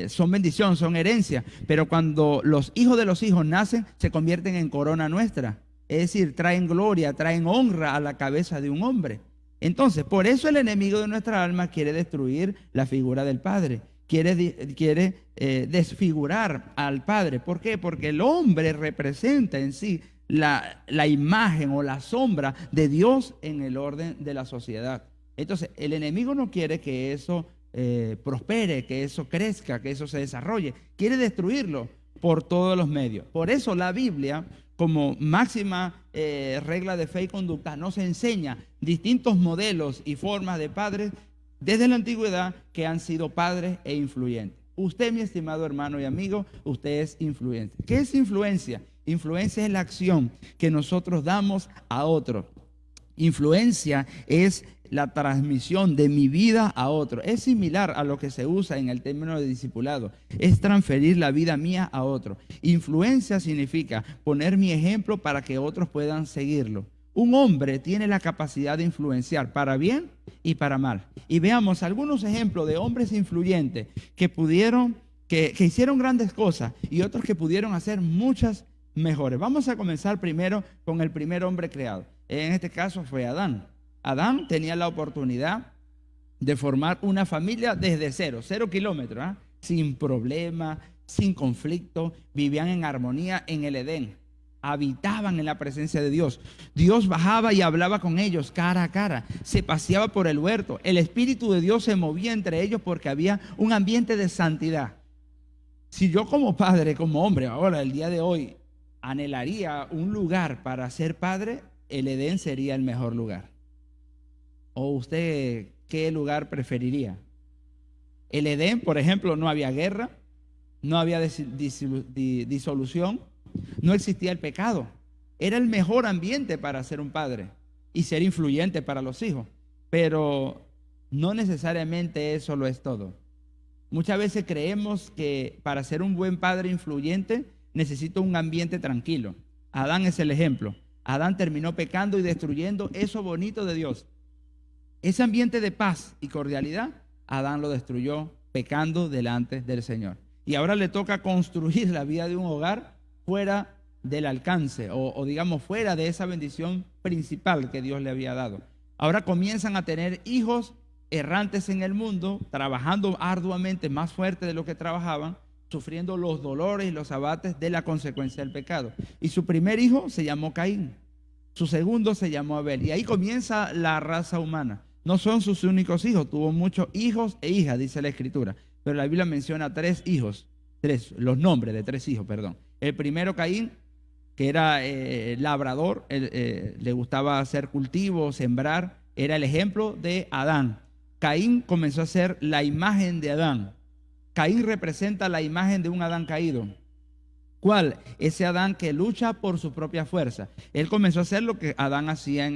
son bendición, son herencia, pero cuando los hijos de los hijos nacen, se convierten en corona nuestra. Es decir, traen gloria, traen honra a la cabeza de un hombre. Entonces, por eso el enemigo de nuestra alma quiere destruir la figura del Padre, quiere desfigurar al Padre. ¿Por qué? Porque el hombre representa en sí la imagen o la sombra de Dios en el orden de la sociedad. Entonces, el enemigo no quiere que eso prospere, que eso crezca, que eso se desarrolle. Quiere destruirlo por todos los medios. Por eso la Biblia, como máxima regla de fe y conducta, nos enseña distintos modelos y formas de padres desde la antigüedad que han sido padres e influyentes. Usted, mi estimado hermano y amigo, usted es influente. ¿Qué es influencia? Influencia es la acción que nosotros damos a otro. Influencia es la transmisión de mi vida a otro. Es similar a lo que se usa en el término de discipulado. Es transferir la vida mía a otro. Influencia significa poner mi ejemplo para que otros puedan seguirlo. Un hombre tiene la capacidad de influenciar para bien y para mal. Y veamos algunos ejemplos de hombres influyentes que hicieron grandes cosas y otros que pudieron hacer muchas mejores. Vamos a comenzar primero con el primer hombre creado. En este caso fue Adán. Adán tenía la oportunidad de formar una familia desde cero kilómetros, sin problema, sin conflicto, vivían en armonía en el Edén, habitaban en la presencia de Dios. Dios bajaba y hablaba con ellos cara a cara, se paseaba por el huerto, el Espíritu de Dios se movía entre ellos porque había un ambiente de santidad. Si yo como padre, como hombre, ahora el día de hoy, anhelaría un lugar para ser padre, el Edén sería el mejor lugar. ¿O usted qué lugar preferiría? El Edén, por ejemplo, no había guerra, no había disolución, no existía el pecado. Era el mejor ambiente para ser un padre y ser influyente para los hijos. Pero no necesariamente eso lo es todo. Muchas veces creemos que para ser un buen padre influyente necesito un ambiente tranquilo. Adán es el ejemplo. Adán terminó pecando y destruyendo eso bonito de Dios. Ese ambiente de paz y cordialidad, Adán lo destruyó pecando delante del Señor. Y ahora le toca construir la vida de un hogar fuera del alcance o digamos fuera de esa bendición principal que Dios le había dado. Ahora comienzan a tener hijos errantes en el mundo, trabajando arduamente más fuerte de lo que trabajaban, sufriendo los dolores y los abates de la consecuencia del pecado. Y su primer hijo se llamó Caín, su segundo se llamó Abel. Y ahí comienza la raza humana. No son sus únicos hijos, tuvo muchos hijos e hijas, dice la Escritura. Pero la Biblia menciona los nombres de tres hijos, perdón. El primero, Caín, que era labrador, le gustaba hacer cultivo, sembrar, era el ejemplo de Adán. Caín comenzó a ser la imagen de Adán. Caín representa la imagen de un Adán caído. ¿Cuál? Ese Adán que lucha por su propia fuerza. Él comenzó a hacer lo que Adán hacía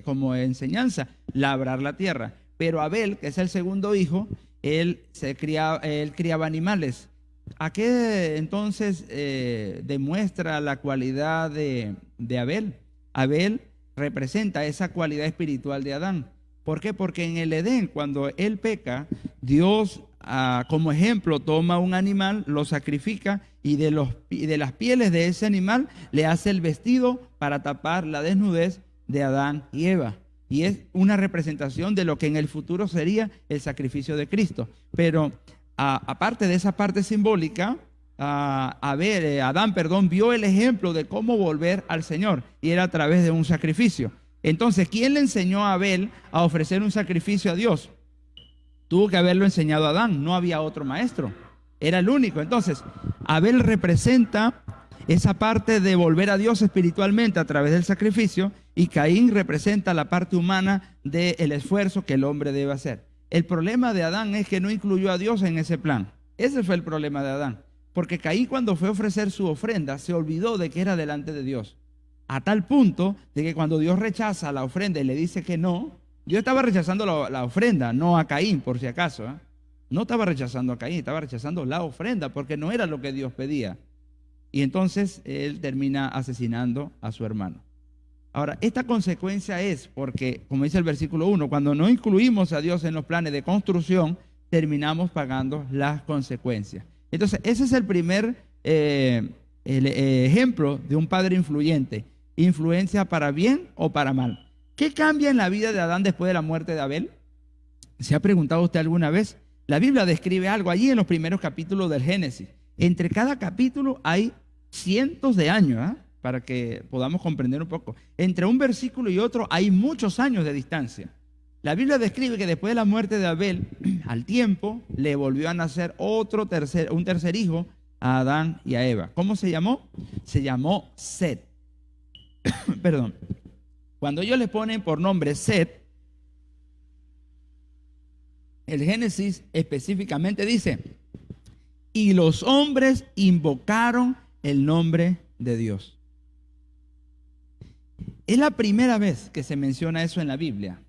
como enseñanza, labrar la tierra. Pero Abel, que es el segundo hijo, él criaba animales. ¿A qué entonces demuestra la cualidad de Abel? Abel representa esa cualidad espiritual de Adán. ¿Por qué? Porque en el Edén, cuando él peca, Dios como ejemplo toma un animal, lo sacrifica y de las pieles de ese animal le hace el vestido para tapar la desnudez de Adán y Eva. Y es una representación de lo que en el futuro sería el sacrificio de Cristo. Pero aparte de esa parte simbólica, Adán vio el ejemplo de cómo volver al Señor y era a través de un sacrificio. Entonces, ¿quién le enseñó a Abel a ofrecer un sacrificio a Dios? Tuvo que haberlo enseñado a Adán, no había otro maestro, era el único. Entonces, Abel representa esa parte de volver a Dios espiritualmente a través del sacrificio y Caín representa la parte humana del esfuerzo que el hombre debe hacer. El problema de Adán es que no incluyó a Dios en ese plan. Ese fue el problema de Adán, porque Caín cuando fue a ofrecer su ofrenda se olvidó de que era delante de Dios. A tal punto de que cuando Dios rechaza la ofrenda y le dice que no, Dios estaba rechazando la ofrenda, no a Caín, por si acaso. No estaba rechazando a Caín, estaba rechazando la ofrenda porque no era lo que Dios pedía. Y entonces él termina asesinando a su hermano. Ahora, esta consecuencia es porque, como dice el versículo 1, cuando no incluimos a Dios en los planes de construcción, terminamos pagando las consecuencias. Entonces, ese es el primer ejemplo de un padre influyente. Influencia para bien o para mal. ¿Qué cambia en la vida de Adán después de la muerte de Abel? ¿Se ha preguntado usted alguna vez? La Biblia describe algo allí en los primeros capítulos del Génesis. Entre cada capítulo hay cientos de años, para que podamos comprender un poco. Entre un versículo y otro hay muchos años de distancia. La Biblia describe que después de la muerte de Abel, al tiempo, le volvió a nacer un tercer hijo a Adán y a Eva. ¿Cómo se llamó? Se llamó Set. Perdón. Cuando ellos le ponen por nombre Set, el Génesis específicamente dice, y los hombres invocaron el nombre de Dios. Es la primera vez que se menciona eso en la Biblia.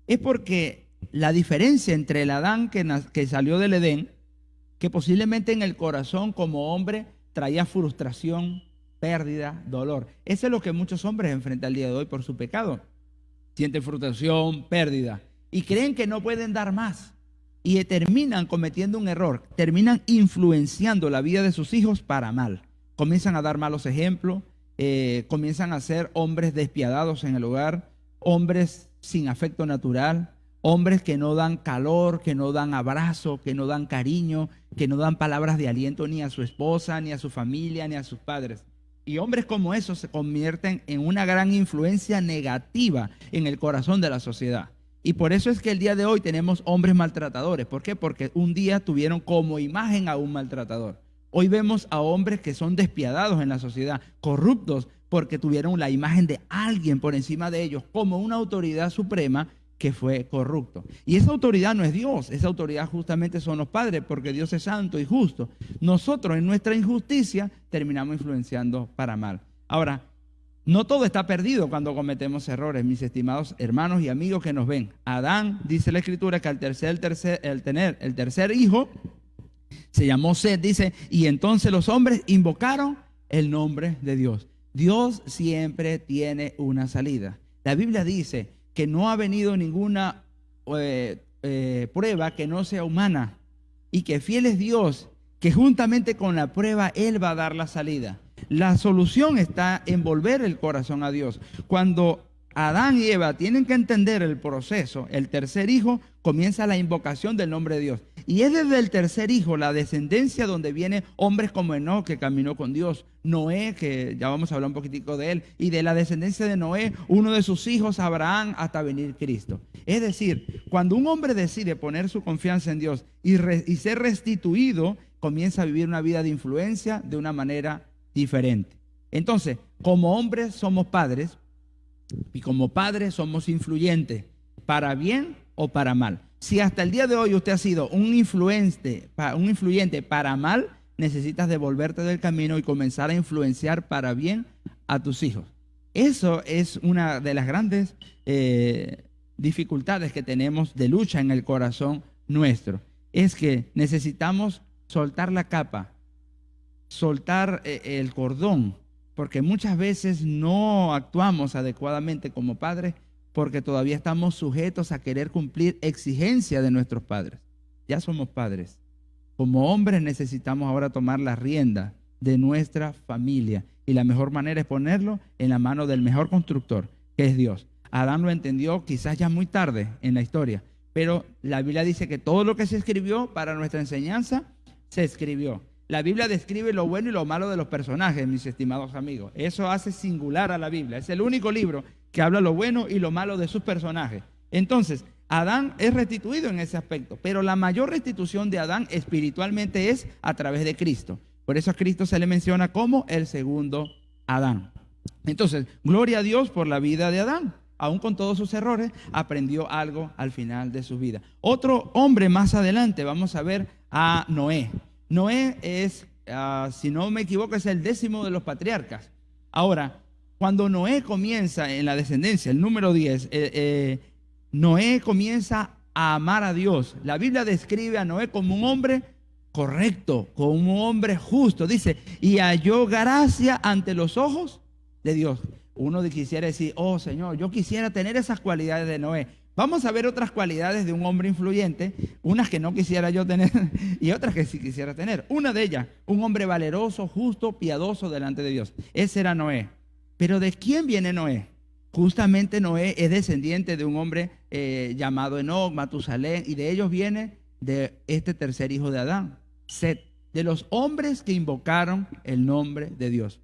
Es porque la diferencia entre el Adán que salió del Edén, que posiblemente en el corazón como hombre traía frustración, pérdida, dolor. Eso es lo que muchos hombres enfrentan el día de hoy por su pecado. Sienten frustración, pérdida y creen que no pueden dar más. Y terminan cometiendo un error, terminan influenciando la vida de sus hijos para mal. Comienzan a dar malos ejemplos, comienzan a ser hombres despiadados en el hogar, hombres sin afecto natural, hombres que no dan calor, que no dan abrazo, que no dan cariño, que no dan palabras de aliento ni a su esposa, ni a su familia, ni a sus padres. Y hombres como esos se convierten en una gran influencia negativa en el corazón de la sociedad. Y por eso es que el día de hoy tenemos hombres maltratadores. ¿Por qué? Porque un día tuvieron como imagen a un maltratador. Hoy vemos a hombres que son despiadados en la sociedad, corruptos, porque tuvieron la imagen de alguien por encima de ellos, como una autoridad suprema que fue corrupto. Y esa autoridad no es Dios, esa autoridad justamente son los padres, porque Dios es santo y justo. Nosotros en nuestra injusticia terminamos influenciando para mal. Ahora, no todo está perdido cuando cometemos errores, mis estimados hermanos y amigos que nos ven. Adán, dice la Escritura, que al tener el tercer hijo, se llamó Set, dice, y entonces los hombres invocaron el nombre de Dios. Dios siempre tiene una salida. La Biblia dice que no ha venido ninguna prueba que no sea humana y que fiel es Dios, que juntamente con la prueba Él va a dar la salida. La solución está en volver el corazón a Dios. Cuando Adán y Eva tienen que entender el proceso, el tercer hijo comienza la invocación del nombre de Dios. Y es desde el tercer hijo, la descendencia, donde vienen hombres como Enoc, que caminó con Dios, Noé, que ya vamos a hablar un poquitico de él, y de la descendencia de Noé, uno de sus hijos, Abraham, hasta venir Cristo. Es decir, cuando un hombre decide poner su confianza en Dios y ser restituido, comienza a vivir una vida de influencia de una manera diferente. Entonces, como hombres somos padres, y como padres somos influyentes, para bien o para mal. Si hasta el día de hoy usted ha sido un influyente para mal, necesitas devolverte del camino y comenzar a influenciar para bien a tus hijos. Eso es una de las grandes dificultades que tenemos de lucha en el corazón nuestro. Es que necesitamos soltar la capa, soltar el cordón, porque muchas veces no actuamos adecuadamente como padres porque todavía estamos sujetos a querer cumplir exigencias de nuestros padres. Ya somos padres. Como hombres necesitamos ahora tomar la rienda de nuestra familia y la mejor manera es ponerlo en la mano del mejor constructor, que es Dios. Adán lo entendió quizás ya muy tarde en la historia, pero la Biblia dice que todo lo que se escribió para nuestra enseñanza se escribió. La Biblia describe lo bueno y lo malo de los personajes, mis estimados amigos. Eso hace singular a la Biblia. Es el único libro que habla lo bueno y lo malo de sus personajes. Entonces, Adán es restituido en ese aspecto, pero la mayor restitución de Adán espiritualmente es a través de Cristo. Por eso a Cristo se le menciona como el segundo Adán. Entonces, gloria a Dios por la vida de Adán. Aún con todos sus errores, aprendió algo al final de su vida. Otro hombre más adelante, vamos a ver a Noé. Noé es, si no me equivoco, es el 10º de los patriarcas. Ahora, cuando Noé comienza en la descendencia, el número 10, Noé comienza a amar a Dios. La Biblia describe a Noé como un hombre correcto, como un hombre justo. Dice, y halló gracia ante los ojos de Dios. Uno quisiera decir, oh Señor, yo quisiera tener esas cualidades de Noé. Vamos a ver otras cualidades de un hombre influyente, unas que no quisiera yo tener y otras que sí quisiera tener. Una de ellas, un hombre valeroso, justo, piadoso delante de Dios. Ese era Noé. Pero ¿de quién viene Noé? Justamente Noé es descendiente de un hombre llamado Enoc, Matusalén, y de ellos viene de este tercer hijo de Adán, Set, de los hombres que invocaron el nombre de Dios.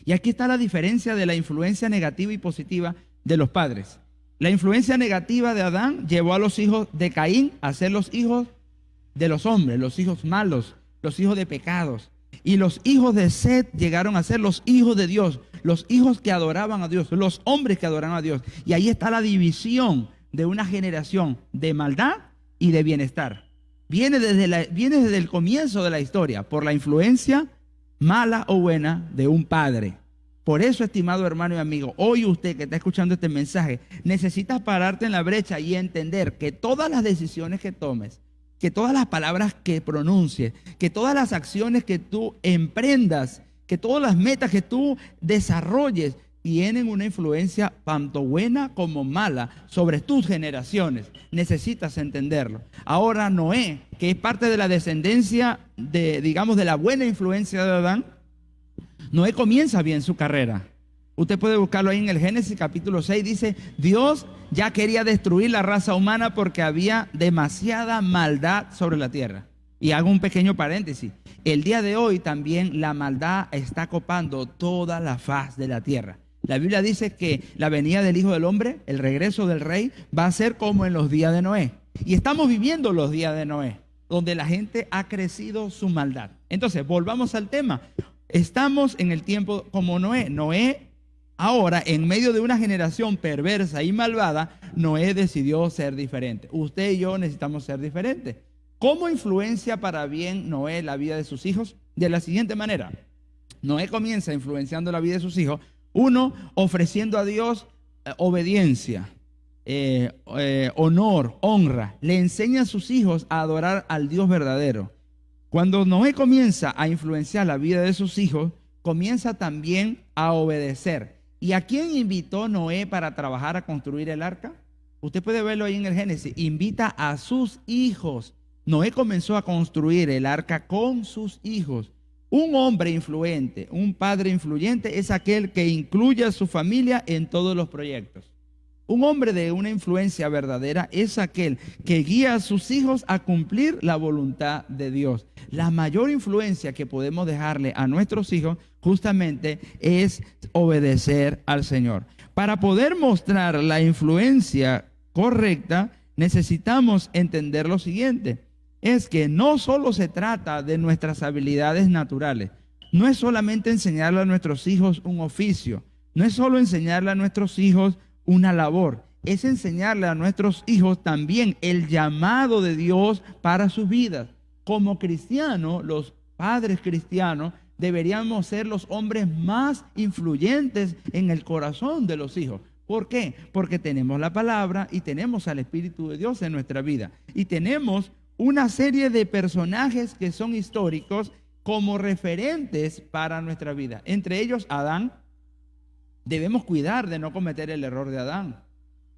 Y aquí está la diferencia de la influencia negativa y positiva de los padres. La influencia negativa de Adán llevó a los hijos de Caín a ser los hijos de los hombres, los hijos malos, los hijos de pecados. Y los hijos de Set llegaron a ser los hijos de Dios, los hijos que adoraban a Dios, los hombres que adoraban a Dios. Y ahí está la división de una generación de maldad y de bienestar. Viene desde el comienzo de la historia, por la influencia mala o buena de un padre. Por eso, estimado hermano y amigo, hoy usted que está escuchando este mensaje, necesitas pararte en la brecha y entender que todas las decisiones que tomes, que todas las palabras que pronuncies, que todas las acciones que tú emprendas, que todas las metas que tú desarrolles, tienen una influencia tanto buena como mala sobre tus generaciones. Necesitas entenderlo. Ahora Noé, que es parte de la descendencia de la buena influencia de Adán, Noé comienza bien su carrera. Usted puede buscarlo ahí en el Génesis capítulo 6, dice, Dios ya quería destruir la raza humana porque había demasiada maldad sobre la tierra. Y hago un pequeño paréntesis. El día de hoy también la maldad está copando toda la faz de la tierra. La Biblia dice que la venida del Hijo del Hombre, el regreso del Rey, va a ser como en los días de Noé. Y estamos viviendo los días de Noé, donde la gente ha crecido su maldad. Entonces, volvamos al tema. Estamos en el tiempo como Noé. Noé, ahora, en medio de una generación perversa y malvada, Noé decidió ser diferente. Usted y yo necesitamos ser diferentes. ¿Cómo influencia para bien Noé la vida de sus hijos? De la siguiente manera. Noé comienza influenciando la vida de sus hijos. Uno, ofreciendo a Dios obediencia, honor, honra. Le enseña a sus hijos a adorar al Dios verdadero. Cuando Noé comienza a influenciar la vida de sus hijos, comienza también a obedecer. ¿Y a quién invitó Noé para trabajar a construir el arca? Usted puede verlo ahí en el Génesis. Invita a sus hijos. Noé comenzó a construir el arca con sus hijos. Un hombre influente, un padre influyente es aquel que incluye a su familia en todos los proyectos. Un hombre de una influencia verdadera es aquel que guía a sus hijos a cumplir la voluntad de Dios. La mayor influencia que podemos dejarle a nuestros hijos justamente es obedecer al Señor. Para poder mostrar la influencia correcta, necesitamos entender lo siguiente. Es que no solo se trata de nuestras habilidades naturales. No es solamente enseñarle a nuestros hijos un oficio. No es solo enseñarle a nuestros hijos una labor. Es enseñarle a nuestros hijos también el llamado de Dios para sus vidas. Como cristianos, los padres cristianos, deberíamos ser los hombres más influyentes en el corazón de los hijos. ¿Por qué? Porque tenemos la palabra y tenemos al Espíritu de Dios en nuestra vida. Y tenemos una serie de personajes que son históricos como referentes para nuestra vida. Entre ellos, Adán. Debemos cuidar de no cometer el error de Adán.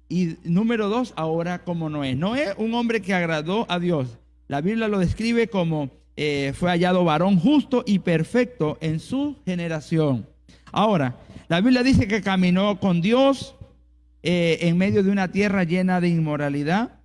Y número 2, ahora como Noé. Noé, un hombre que agradó a Dios. La Biblia lo describe como fue hallado varón justo y perfecto en su generación. Ahora, la Biblia dice que caminó con Dios en medio de una tierra llena de inmoralidad,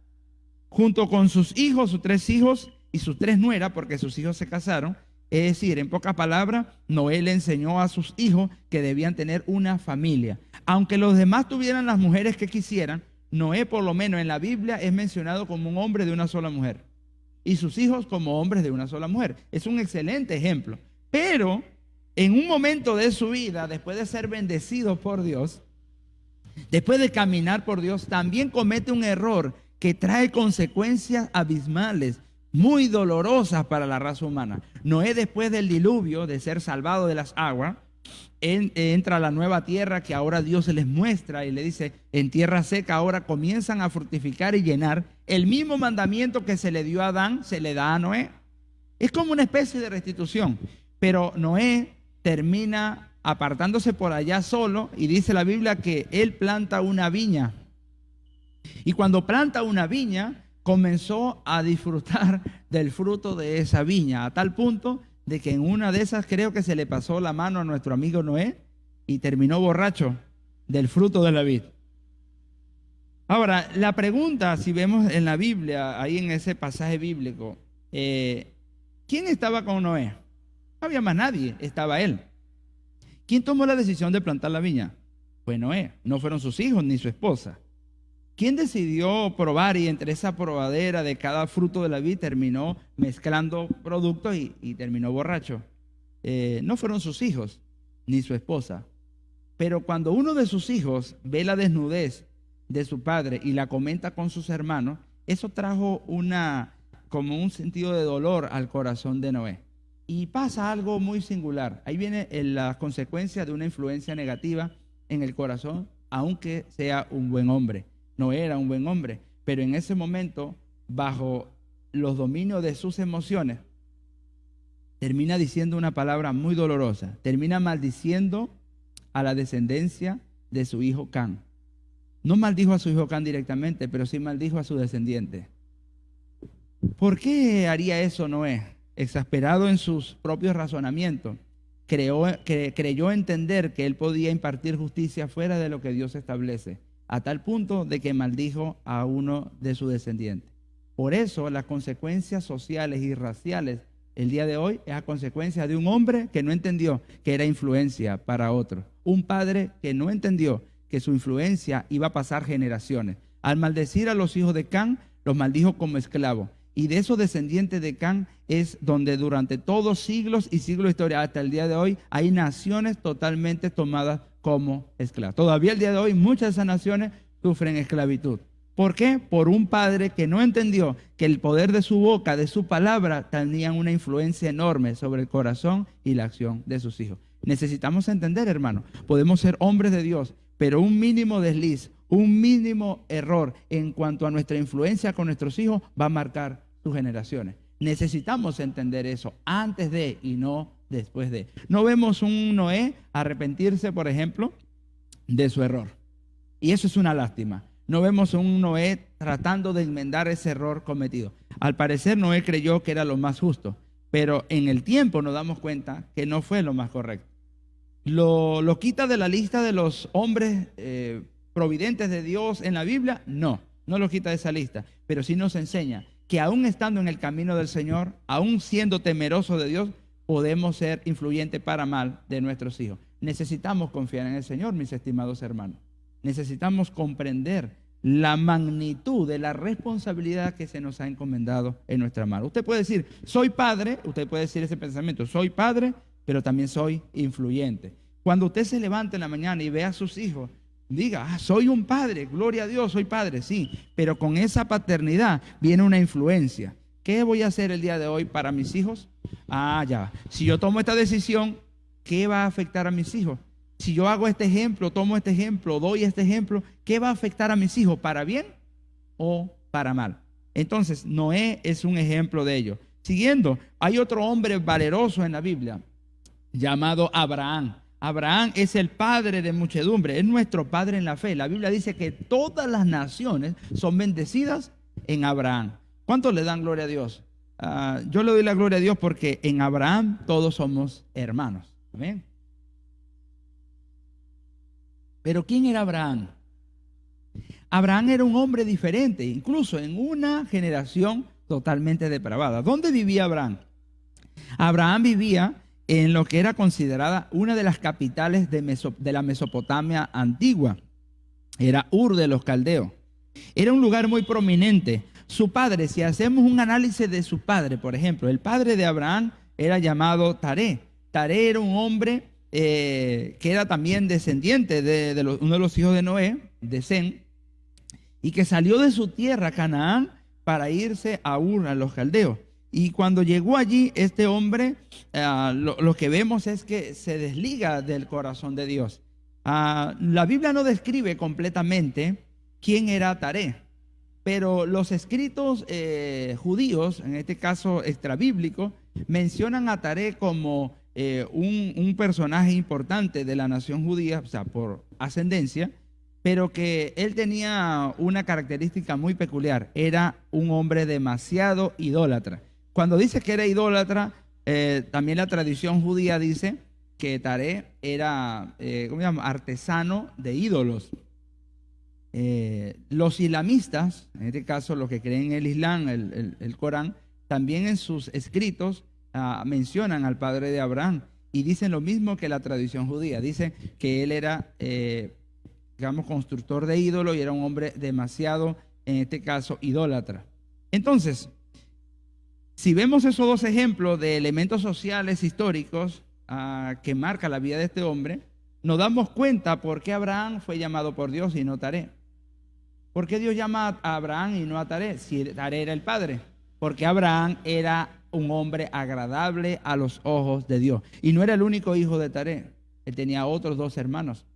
junto con sus hijos, sus 3 hijos y sus 3 nueras, porque sus hijos se casaron. Es decir, en pocas palabras, Noé le enseñó a sus hijos que debían tener una familia. Aunque los demás tuvieran las mujeres que quisieran, Noé, por lo menos en la Biblia, es mencionado como un hombre de una sola mujer. Y sus hijos como hombres de una sola mujer. Es un excelente ejemplo. Pero en un momento de su vida, después de ser bendecido por Dios, después de caminar por Dios, también comete un error que trae consecuencias abismales, muy dolorosas para la raza humana. Noé, después del diluvio, de ser salvado de las aguas, entra a la nueva tierra que ahora Dios les muestra y le dice, en tierra seca ahora comienzan a fructificar y llenar. El mismo mandamiento que se le dio a Adán, se le da a Noé. Es como una especie de restitución. Pero Noé termina apartándose por allá solo y dice la Biblia que él planta una viña. Y cuando planta una viña, comenzó a disfrutar del fruto de esa viña, a tal punto de que en una de esas creo que se le pasó la mano a nuestro amigo Noé y terminó borracho del fruto de la vid. Ahora, la pregunta, si vemos en la Biblia, ahí en ese pasaje bíblico, ¿quién estaba con Noé? No había más nadie, estaba él. ¿Quién tomó la decisión de plantar la viña? Fue Noé, no fueron sus hijos ni su esposa. ¿Quién decidió probar y entre esa probadera de cada fruto de la vid terminó mezclando productos y terminó borracho? No fueron sus hijos ni su esposa. Pero cuando uno de sus hijos ve la desnudez de su padre y la comenta con sus hermanos, eso trajo como un sentido de dolor al corazón de Noé. Y pasa algo muy singular. Ahí viene la consecuencia de una influencia negativa en el corazón, aunque sea un buen hombre. Noé era un buen hombre, pero en ese momento, bajo los dominios de sus emociones, termina diciendo una palabra muy dolorosa. Termina maldiciendo a la descendencia de su hijo Can. No maldijo a su hijo Can directamente, pero sí maldijo a su descendiente. ¿Por qué haría eso Noé? Exasperado en sus propios razonamientos, creyó entender que él podía impartir justicia fuera de lo que Dios establece, a tal punto de que maldijo a uno de sus descendientes. Por eso las consecuencias sociales y raciales el día de hoy es a consecuencia de un hombre que no entendió que era influencia para otro. Un padre que no entendió que su influencia iba a pasar generaciones. Al maldecir a los hijos de Can, los maldijo como esclavos. Y de esos descendientes de Can es donde durante todos siglos y siglos de historia hasta el día de hoy hay naciones totalmente tomadas como esclavas. Todavía el día de hoy muchas de esas naciones sufren esclavitud. ¿Por qué? Por un padre que no entendió que el poder de su boca, de su palabra, tenían una influencia enorme sobre el corazón y la acción de sus hijos. Necesitamos entender, hermano, podemos ser hombres de Dios, pero un mínimo desliz, un mínimo error en cuanto a nuestra influencia con nuestros hijos va a marcar sus generaciones. Necesitamos entender eso antes de y no después de. No vemos un Noé arrepentirse, por ejemplo, de su error. Y eso es una lástima. No vemos un Noé tratando de enmendar ese error cometido. Al parecer Noé creyó que era lo más justo, pero en el tiempo nos damos cuenta que no fue lo más correcto. ¿Lo quita de la lista de los hombres providentes de Dios en la Biblia? No lo quita de esa lista, pero sí nos enseña que aún estando en el camino del Señor, aún siendo temerosos de Dios, podemos ser influyentes para mal de nuestros hijos. Necesitamos confiar en el Señor, mis estimados hermanos. Necesitamos comprender la magnitud de la responsabilidad que se nos ha encomendado en nuestra mano. Usted puede decir, soy padre, usted puede decir ese pensamiento, soy padre, pero también soy influyente. Cuando usted se levante en la mañana y ve a sus hijos, diga, soy un padre, gloria a Dios, soy padre, sí, pero con esa paternidad viene una influencia. ¿Qué voy a hacer el día de hoy para mis hijos? Si yo tomo esta decisión, ¿qué va a afectar a mis hijos? Si yo hago este ejemplo, tomo este ejemplo, doy este ejemplo, ¿qué va a afectar a mis hijos? ¿Para bien o para mal? Entonces, Noé es un ejemplo de ello. Siguiendo, hay otro hombre valeroso en la Biblia llamado Abraham. Abraham es el padre de muchedumbre, es nuestro padre en la fe. La Biblia dice que todas las naciones son bendecidas en Abraham. ¿Cuántos le dan gloria a Dios? Yo le doy la gloria a Dios porque en Abraham todos somos hermanos. Amén. Pero ¿quién era Abraham? Abraham era un hombre diferente, incluso en una generación totalmente depravada. ¿Dónde vivía Abraham? Abraham vivía en lo que era considerada una de las capitales de la Mesopotamia antigua. Era Ur de los Caldeos. Era un lugar muy prominente. Su padre, si hacemos un análisis de su padre, por ejemplo, el padre de Abraham era llamado Taré. Taré era un hombre que era también descendiente de uno de los hijos de Noé, de Sem, y que salió de su tierra, Canaán, para irse a Ur, a los Caldeos. Y cuando llegó allí, este hombre, lo que vemos es que se desliga del corazón de Dios. La Biblia no describe completamente quién era Taré, pero los escritos judíos, en este caso extrabíblicos, mencionan a Taré como un personaje importante de la nación judía, o sea, por ascendencia, pero que él tenía una característica muy peculiar. Era un hombre demasiado idólatra. Cuando dice que era idólatra, también la tradición judía dice que Taré era artesano de ídolos. Los islamistas, en este caso los que creen en el Islam, el Corán, también en sus escritos mencionan al padre de Abraham y dicen lo mismo que la tradición judía. Dicen que él era digamos, constructor de ídolos y era un hombre demasiado, en este caso, idólatra. Entonces, si vemos esos dos ejemplos de elementos sociales históricos que marca la vida de este hombre, nos damos cuenta por qué Abraham fue llamado por Dios y no Taré. ¿Por qué Dios llama a Abraham y no a Taré? Si Taré era el padre. Porque Abraham era un hombre agradable a los ojos de Dios. Y no era el único hijo de Taré. Él tenía otros 2 hermanos.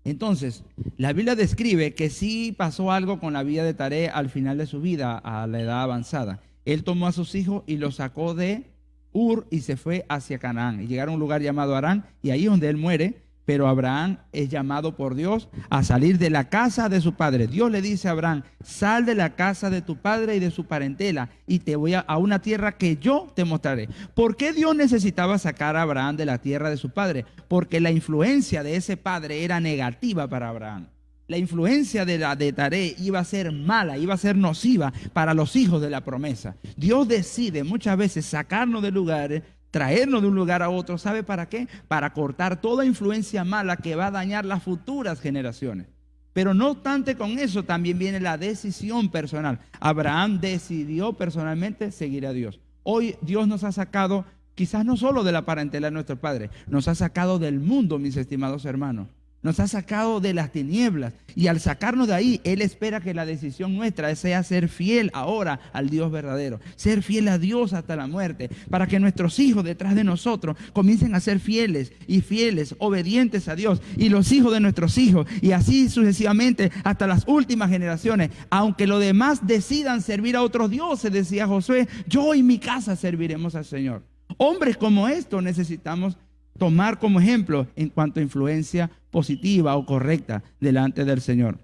Entonces, la Biblia describe que sí pasó algo con la vida de Taré al final de su vida, a la edad avanzada. Él tomó a sus hijos y los sacó de Ur y se fue hacia Canaán. Y llegaron a un lugar llamado Harán, y ahí es donde él muere. Pero Abraham es llamado por Dios a salir de la casa de su padre. Dios le dice a Abraham: sal de la casa de tu padre y de su parentela y te voy a una tierra que yo te mostraré. ¿Por qué Dios necesitaba sacar a Abraham de la tierra de su padre? Porque la influencia de ese padre era negativa para Abraham. La influencia de Taré iba a ser mala, iba a ser nociva para los hijos de la promesa. Dios decide muchas veces sacarnos de lugares, traernos de un lugar a otro. ¿Sabe para qué? Para cortar toda influencia mala que va a dañar las futuras generaciones. Pero no obstante con eso, también viene la decisión personal. Abraham decidió personalmente seguir a Dios. Hoy Dios nos ha sacado, quizás no solo de la parentela de nuestro Padre, nos ha sacado del mundo, mis estimados hermanos. Nos ha sacado de las tinieblas, y al sacarnos de ahí, Él espera que la decisión nuestra sea ser fiel ahora al Dios verdadero, ser fiel a Dios hasta la muerte, para que nuestros hijos detrás de nosotros comiencen a ser fieles y fieles, obedientes a Dios, y los hijos de nuestros hijos, y así sucesivamente hasta las últimas generaciones. Aunque los demás decidan servir a otros dioses, decía Josué, yo y mi casa serviremos al Señor. Hombres como estos necesitamos tomar como ejemplo en cuanto a influencia positiva o correcta delante del Señor.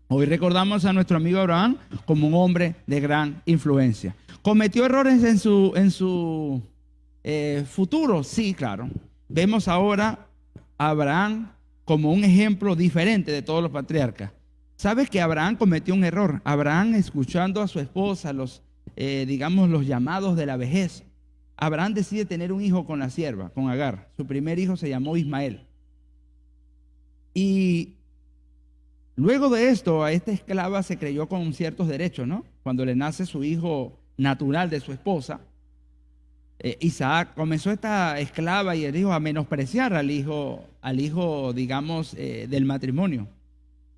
Hoy recordamos a nuestro amigo Abraham como un hombre de gran influencia. ¿Cometió errores en su futuro? Sí, claro. Vemos ahora a Abraham como un ejemplo diferente de todos los patriarcas. ¿Sabes que Abraham cometió un error? Abraham, escuchando a su esposa los llamados de la vejez, Abraham decide tener un hijo con la sierva, con Agar. Su primer hijo se llamó Ismael. Y luego de esto, a esta esclava se creyó con ciertos derechos, ¿no? Cuando le nace su hijo natural de su esposa, Isaac, comenzó esta esclava y el hijo a menospreciar al hijo del matrimonio.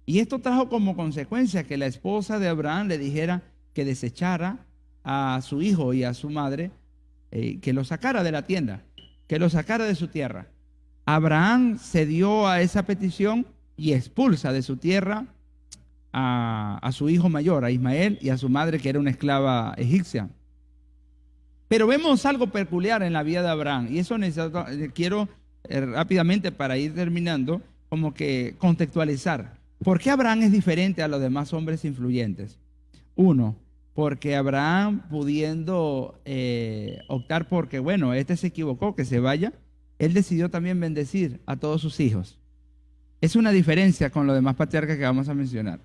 Y esto trajo como consecuencia que la esposa de Abraham le dijera que desechara a su hijo y a su madre, que lo sacara de la tienda, que lo sacara de su tierra. Abraham cedió a esa petición y expulsa de su tierra a su hijo mayor, a Ismael, y a su madre, que era una esclava egipcia. Pero vemos algo peculiar en la vida de Abraham, y eso quiero rápidamente, para ir terminando, como que contextualizar. ¿Por qué Abraham es diferente a los demás hombres influyentes? Uno, porque Abraham, pudiendo optar porque, bueno, este se equivocó, que se vaya, él decidió también bendecir a todos sus hijos. Es una diferencia con los demás patriarcas que vamos a mencionar.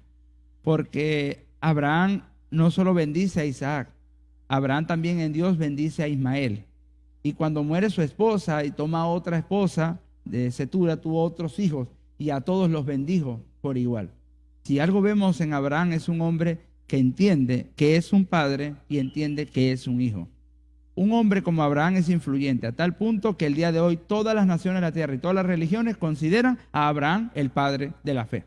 Porque Abraham no solo bendice a Isaac, Abraham también en Dios bendice a Ismael. Y cuando muere su esposa y toma otra esposa de Cetura, tuvo otros hijos y a todos los bendijo por igual. Si algo vemos en Abraham, es un hombre que entiende que es un padre y entiende que es un hijo. Un hombre como Abraham es influyente a tal punto que el día de hoy todas las naciones de la tierra y todas las religiones consideran a Abraham el padre de la fe.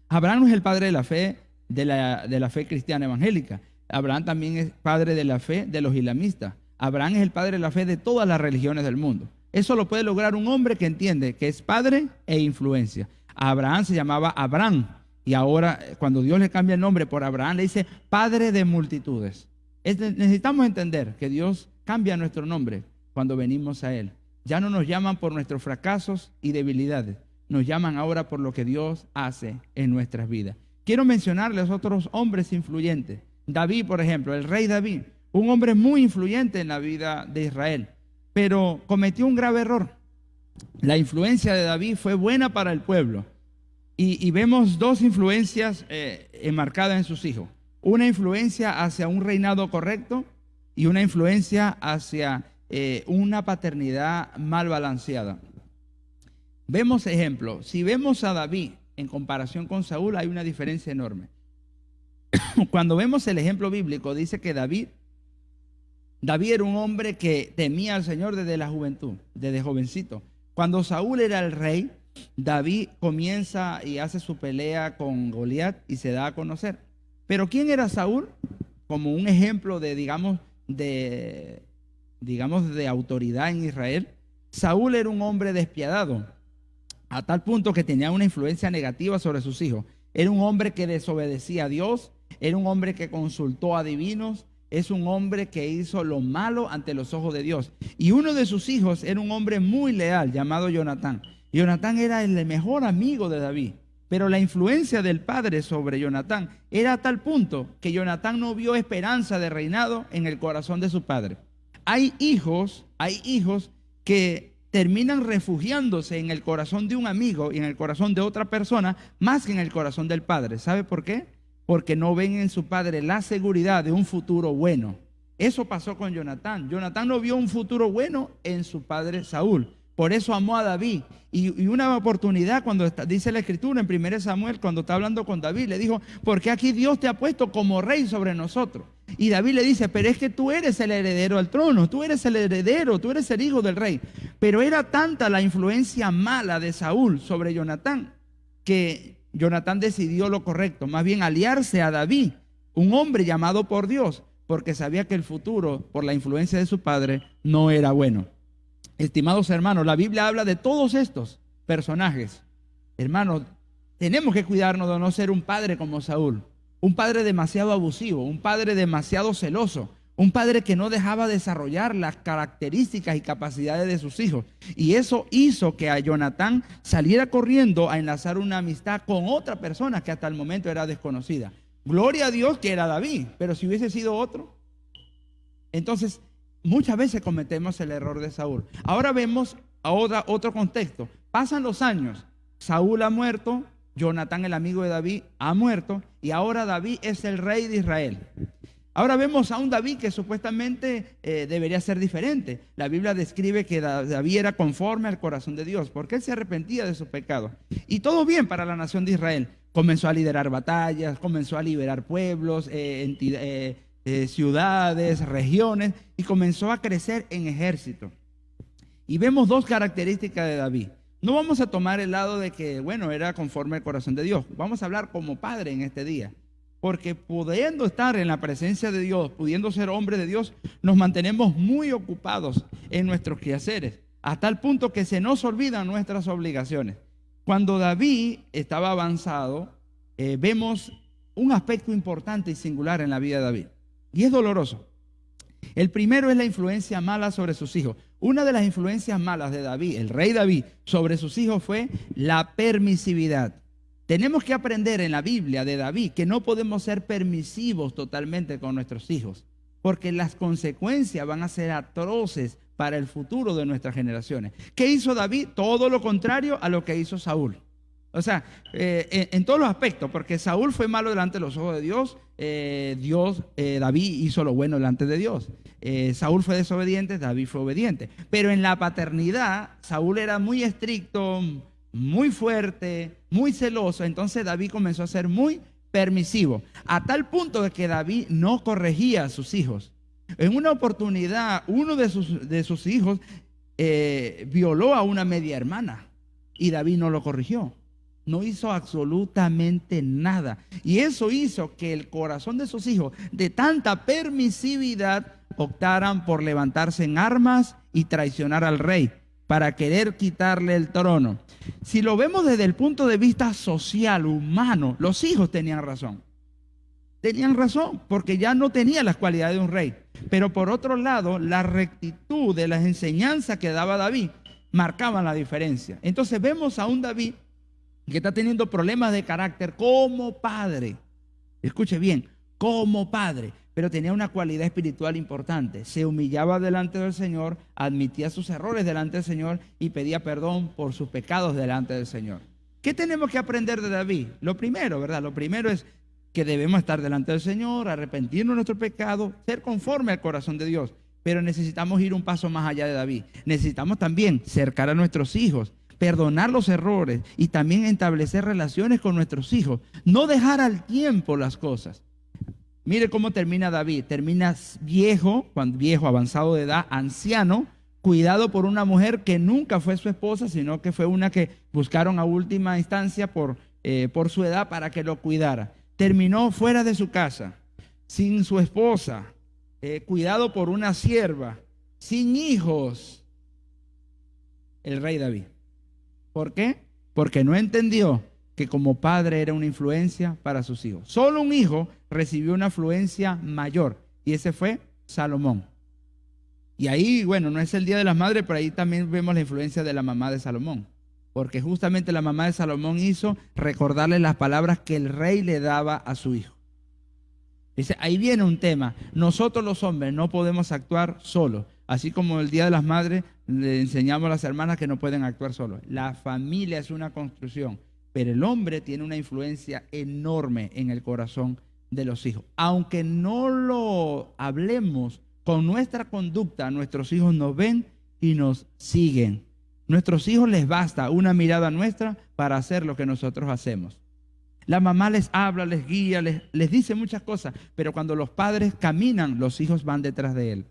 Abraham no es el padre de la fe de la fe cristiana evangélica. Abraham también es padre de la fe de los islamistas. Abraham es el padre de la fe de todas las religiones del mundo. Eso lo puede lograr un hombre que entiende que es padre e influencia. Abraham se llamaba Abraham, y ahora cuando Dios le cambia el nombre por Abraham, le dice padre de multitudes. Necesitamos entender que Dios cambia nuestro nombre cuando venimos a Él. Ya no nos llaman por nuestros fracasos y debilidades, nos llaman ahora por lo que Dios hace en nuestras vidas. Quiero mencionarles otros hombres influyentes. David, por ejemplo, el rey David, un hombre muy influyente en la vida de Israel, pero cometió un grave error. La influencia de David fue buena para el pueblo, y vemos dos influencias enmarcadas en sus hijos. Una influencia hacia un reinado correcto y una influencia hacia una paternidad mal balanceada. Vemos ejemplos. Si vemos a David, en comparación con Saúl hay una diferencia enorme. Cuando vemos el ejemplo bíblico, dice que David era un hombre que temía al Señor desde la juventud, desde jovencito. Cuando Saúl era el rey, David comienza y hace su pelea con Goliat y se da a conocer. Pero ¿quién era Saúl? Como un ejemplo de, digamos, de autoridad en Israel. Saúl era un hombre despiadado, a tal punto que tenía una influencia negativa sobre sus hijos. Era un hombre que desobedecía a Dios, era un hombre que consultó a divinos, es un hombre que hizo lo malo ante los ojos de Dios. Y uno de sus hijos era un hombre muy leal llamado Jonatán. Jonatán era el mejor amigo de David, pero la influencia del padre sobre Jonatán era a tal punto que Jonatán no vio esperanza de reinado en el corazón de su padre. Hay hijos que terminan refugiándose en el corazón de un amigo y en el corazón de otra persona más que en el corazón del padre. ¿Sabe por qué? Porque no ven en su padre la seguridad de un futuro bueno. Eso pasó con Jonatán. Jonatán no vio un futuro bueno en su padre Saúl. Por eso amó a David. Y una oportunidad, cuando dice la Escritura en 1 Samuel, cuando está hablando con David, le dijo: porque aquí Dios te ha puesto como rey sobre nosotros. Y David le dice: pero es que tú eres el heredero al trono, tú eres el heredero, tú eres el hijo del rey. Pero era tanta la influencia mala de Saúl sobre Jonatán, que Jonatán decidió lo correcto, más bien aliarse a David, un hombre llamado por Dios, porque sabía que el futuro, por la influencia de su padre, no era bueno. Estimados hermanos, la Biblia habla de todos estos personajes. Hermanos, tenemos que cuidarnos de no ser un padre como Saúl, un padre demasiado abusivo, un padre demasiado celoso, un padre que no dejaba desarrollar las características y capacidades de sus hijos. Y eso hizo que a Jonatán saliera corriendo a enlazar una amistad con otra persona que hasta el momento era desconocida. Gloria a Dios que era David, pero si hubiese sido otro. Entonces, muchas veces cometemos el error de Saúl. Ahora vemos otro contexto. Pasan los años, Saúl ha muerto, Jonatán, el amigo de David, ha muerto, y ahora David es el rey de Israel. Ahora vemos a un David que supuestamente debería ser diferente. La Biblia describe que David era conforme al corazón de Dios, porque él se arrepentía de sus pecados. Y todo bien para la nación de Israel. Comenzó a liderar batallas, comenzó a liberar pueblos, ciudades, regiones, y comenzó a crecer en ejército. Y vemos dos características de David. No vamos a tomar el lado de que, bueno, era conforme al corazón de Dios. Vamos a hablar como padre en este día. Porque pudiendo estar en la presencia de Dios, pudiendo ser hombre de Dios, nos mantenemos muy ocupados en nuestros quehaceres, hasta el punto que se nos olvidan nuestras obligaciones. Cuando David estaba avanzado, vemos un aspecto importante y singular en la vida de David, y es doloroso. El primero es la influencia mala sobre sus hijos. Una de las influencias malas de David, el rey David, sobre sus hijos fue la permisividad. Tenemos que aprender en la Biblia de David que no podemos ser permisivos totalmente con nuestros hijos, porque las consecuencias van a ser atroces para el futuro de nuestras generaciones. ¿Qué hizo David? Todo lo contrario a lo que hizo Saúl. O sea, en todos los aspectos, porque Saúl fue malo delante de los ojos de Dios, David hizo lo bueno delante de Dios. Saúl fue desobediente, David fue obediente. Pero en la paternidad, Saúl era muy estricto, muy fuerte, muy celoso. Entonces David comenzó a ser muy permisivo, a tal punto de que David no corregía a sus hijos. En una oportunidad, uno de sus hijos violó a una media hermana y David no lo corrigió. No hizo absolutamente nada. Y eso hizo que el corazón de sus hijos, de tanta permisividad, optaran por levantarse en armas y traicionar al rey para querer quitarle el trono. Si lo vemos desde el punto de vista social, humano, los hijos tenían razón. Tenían razón porque ya no tenía las cualidades de un rey. Pero por otro lado, la rectitud de las enseñanzas que daba David marcaban la diferencia. Entonces vemos a un David que está teniendo problemas de carácter como padre. Escuche bien, como padre. Pero tenía una cualidad espiritual importante. Se humillaba delante del Señor, admitía sus errores delante del Señor y pedía perdón por sus pecados delante del Señor. ¿Qué tenemos que aprender de David? Lo primero, ¿verdad? Lo primero es que debemos estar delante del Señor, arrepentirnos de nuestro pecado, ser conforme al corazón de Dios. Pero necesitamos ir un paso más allá de David. Necesitamos también cercar a nuestros hijos, perdonar los errores y también establecer relaciones con nuestros hijos. No dejar al tiempo las cosas. Mire cómo termina David. Termina viejo, avanzado de edad, anciano, cuidado por una mujer que nunca fue su esposa, sino que fue una que buscaron a última instancia por su edad para que lo cuidara. Terminó fuera de su casa, sin su esposa, cuidado por una sierva, sin hijos, el rey David. ¿Por qué? Porque no entendió que como padre era una influencia para sus hijos. Solo un hijo recibió una influencia mayor, y ese fue Salomón. Y ahí, bueno, no es el Día de las Madres, pero ahí también vemos la influencia de la mamá de Salomón. Porque justamente la mamá de Salomón hizo recordarle las palabras que el rey le daba a su hijo. Dice, ahí viene un tema. Nosotros los hombres no podemos actuar solos. Así como el Día de las Madres le enseñamos a las hermanas que no pueden actuar solos. La familia es una construcción, pero el hombre tiene una influencia enorme en el corazón de los hijos. Aunque no lo hablemos, con nuestra conducta, nuestros hijos nos ven y nos siguen. Nuestros hijos les basta una mirada nuestra para hacer lo que nosotros hacemos. La mamá les habla, les guía, les dice muchas cosas, pero cuando los padres caminan, los hijos van detrás de él.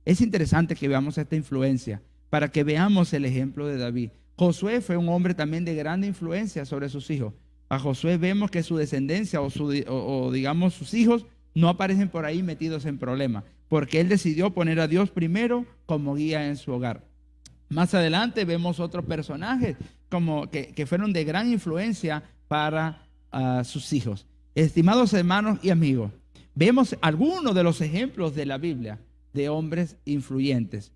Es interesante que veamos esta influencia para que veamos el ejemplo de David. Josué fue un hombre también de grande influencia sobre sus hijos. A Josué vemos que su descendencia o digamos sus hijos no aparecen por ahí metidos en problemas, porque él decidió poner a Dios primero como guía en su hogar. Más adelante vemos otros personajes como que fueron de gran influencia para sus hijos. Estimados hermanos y amigos, vemos algunos de los ejemplos de la Biblia de hombres influyentes,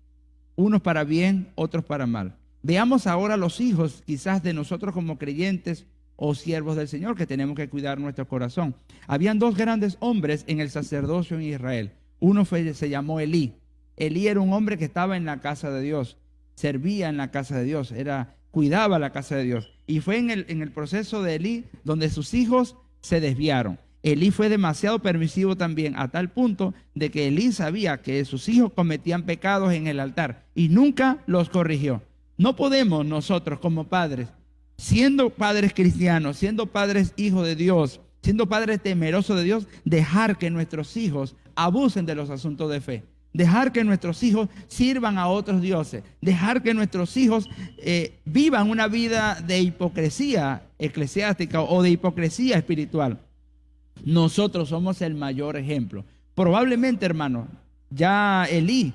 unos para bien, otros para mal. Veamos ahora los hijos quizás de nosotros como creyentes o siervos del Señor, que tenemos que cuidar nuestro corazón. Habían dos grandes hombres en el sacerdocio en Israel. Uno se llamó Elí. Elí era un hombre que estaba en la casa de Dios, servía en la casa de Dios, cuidaba la casa de Dios. Y fue en el proceso de Elí donde sus hijos se desviaron. Elí fue demasiado permisivo también, a tal punto de que Elí sabía que sus hijos cometían pecados en el altar y nunca los corrigió. No podemos nosotros como padres, siendo padres cristianos, siendo padres hijos de Dios, siendo padres temerosos de Dios, dejar que nuestros hijos abusen de los asuntos de fe. Dejar que nuestros hijos sirvan a otros dioses. Dejar que nuestros hijos vivan una vida de hipocresía eclesiástica o de hipocresía espiritual. Nosotros somos el mayor ejemplo. Probablemente, hermano, ya Elí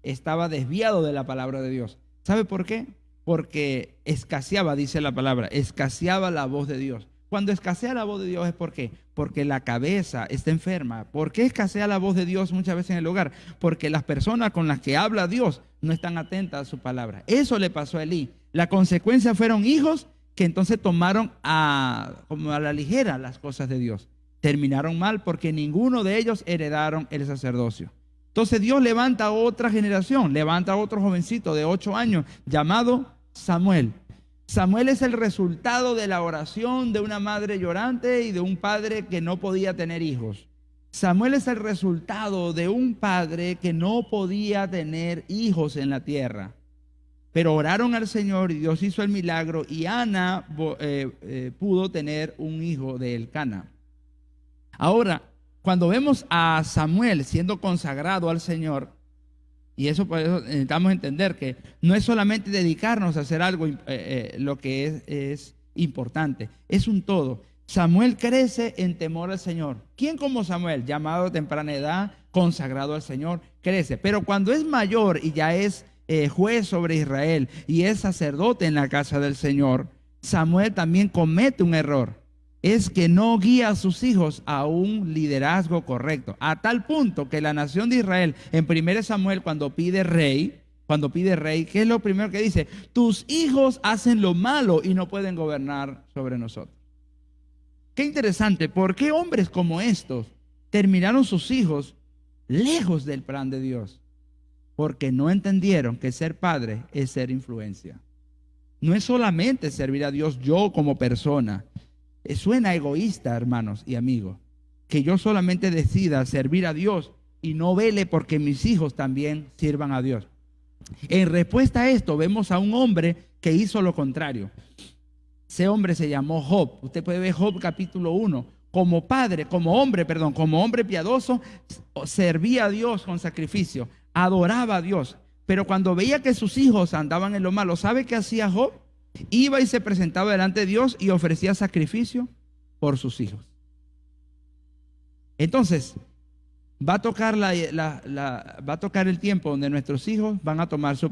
estaba desviado de la palabra de Dios. ¿Sabe por qué? Porque escaseaba, dice la palabra, escaseaba la voz de Dios. Cuando escasea la voz de Dios es ¿por qué? Porque la cabeza está enferma. ¿Por qué escasea la voz de Dios muchas veces en el hogar? Porque las personas con las que habla Dios no están atentas a su palabra. Eso le pasó a Elí. La consecuencia fueron hijos que entonces tomaron como a la ligera las cosas de Dios. Terminaron mal porque ninguno de ellos heredaron el sacerdocio. Entonces Dios levanta a otra generación, levanta a otro jovencito de 8 años llamado Samuel. Samuel es el resultado de la oración de una madre llorante y de un padre que no podía tener hijos. Samuel es el resultado de un padre que no podía tener hijos en la tierra. Pero oraron al Señor y Dios hizo el milagro y Ana pudo tener un hijo de Elcana. Ahora, cuando vemos a Samuel siendo consagrado al Señor, y eso por eso necesitamos entender que no es solamente dedicarnos a hacer algo lo que es importante, es un todo. Samuel crece en temor al Señor. ¿Quién como Samuel, llamado a temprana edad, consagrado al Señor, crece? Pero cuando es mayor y ya es juez sobre Israel y es sacerdote en la casa del Señor, Samuel también comete un error. Es que no guía a sus hijos a un liderazgo correcto, a tal punto que la nación de Israel, en 1 Samuel, cuando pide rey, ¿qué es lo primero que dice? Tus hijos hacen lo malo y no pueden gobernar sobre nosotros. Qué interesante, ¿por qué hombres como estos terminaron sus hijos lejos del plan de Dios? Porque no entendieron que ser padre es ser influencia. No es solamente servir a Dios yo como persona. Suena egoísta, hermanos y amigos, que yo solamente decida servir a Dios y no vele porque mis hijos también sirvan a Dios. En respuesta a esto, vemos a un hombre que hizo lo contrario. Ese hombre se llamó Job. Usted puede ver Job capítulo 1. Como hombre piadoso, servía a Dios con sacrificio, adoraba a Dios. Pero cuando veía que sus hijos andaban en lo malo, ¿sabe qué hacía Job? Iba y se presentaba delante de Dios y ofrecía sacrificio por sus hijos. Entonces, va a tocar va a tocar el tiempo donde nuestros hijos van a tomar sus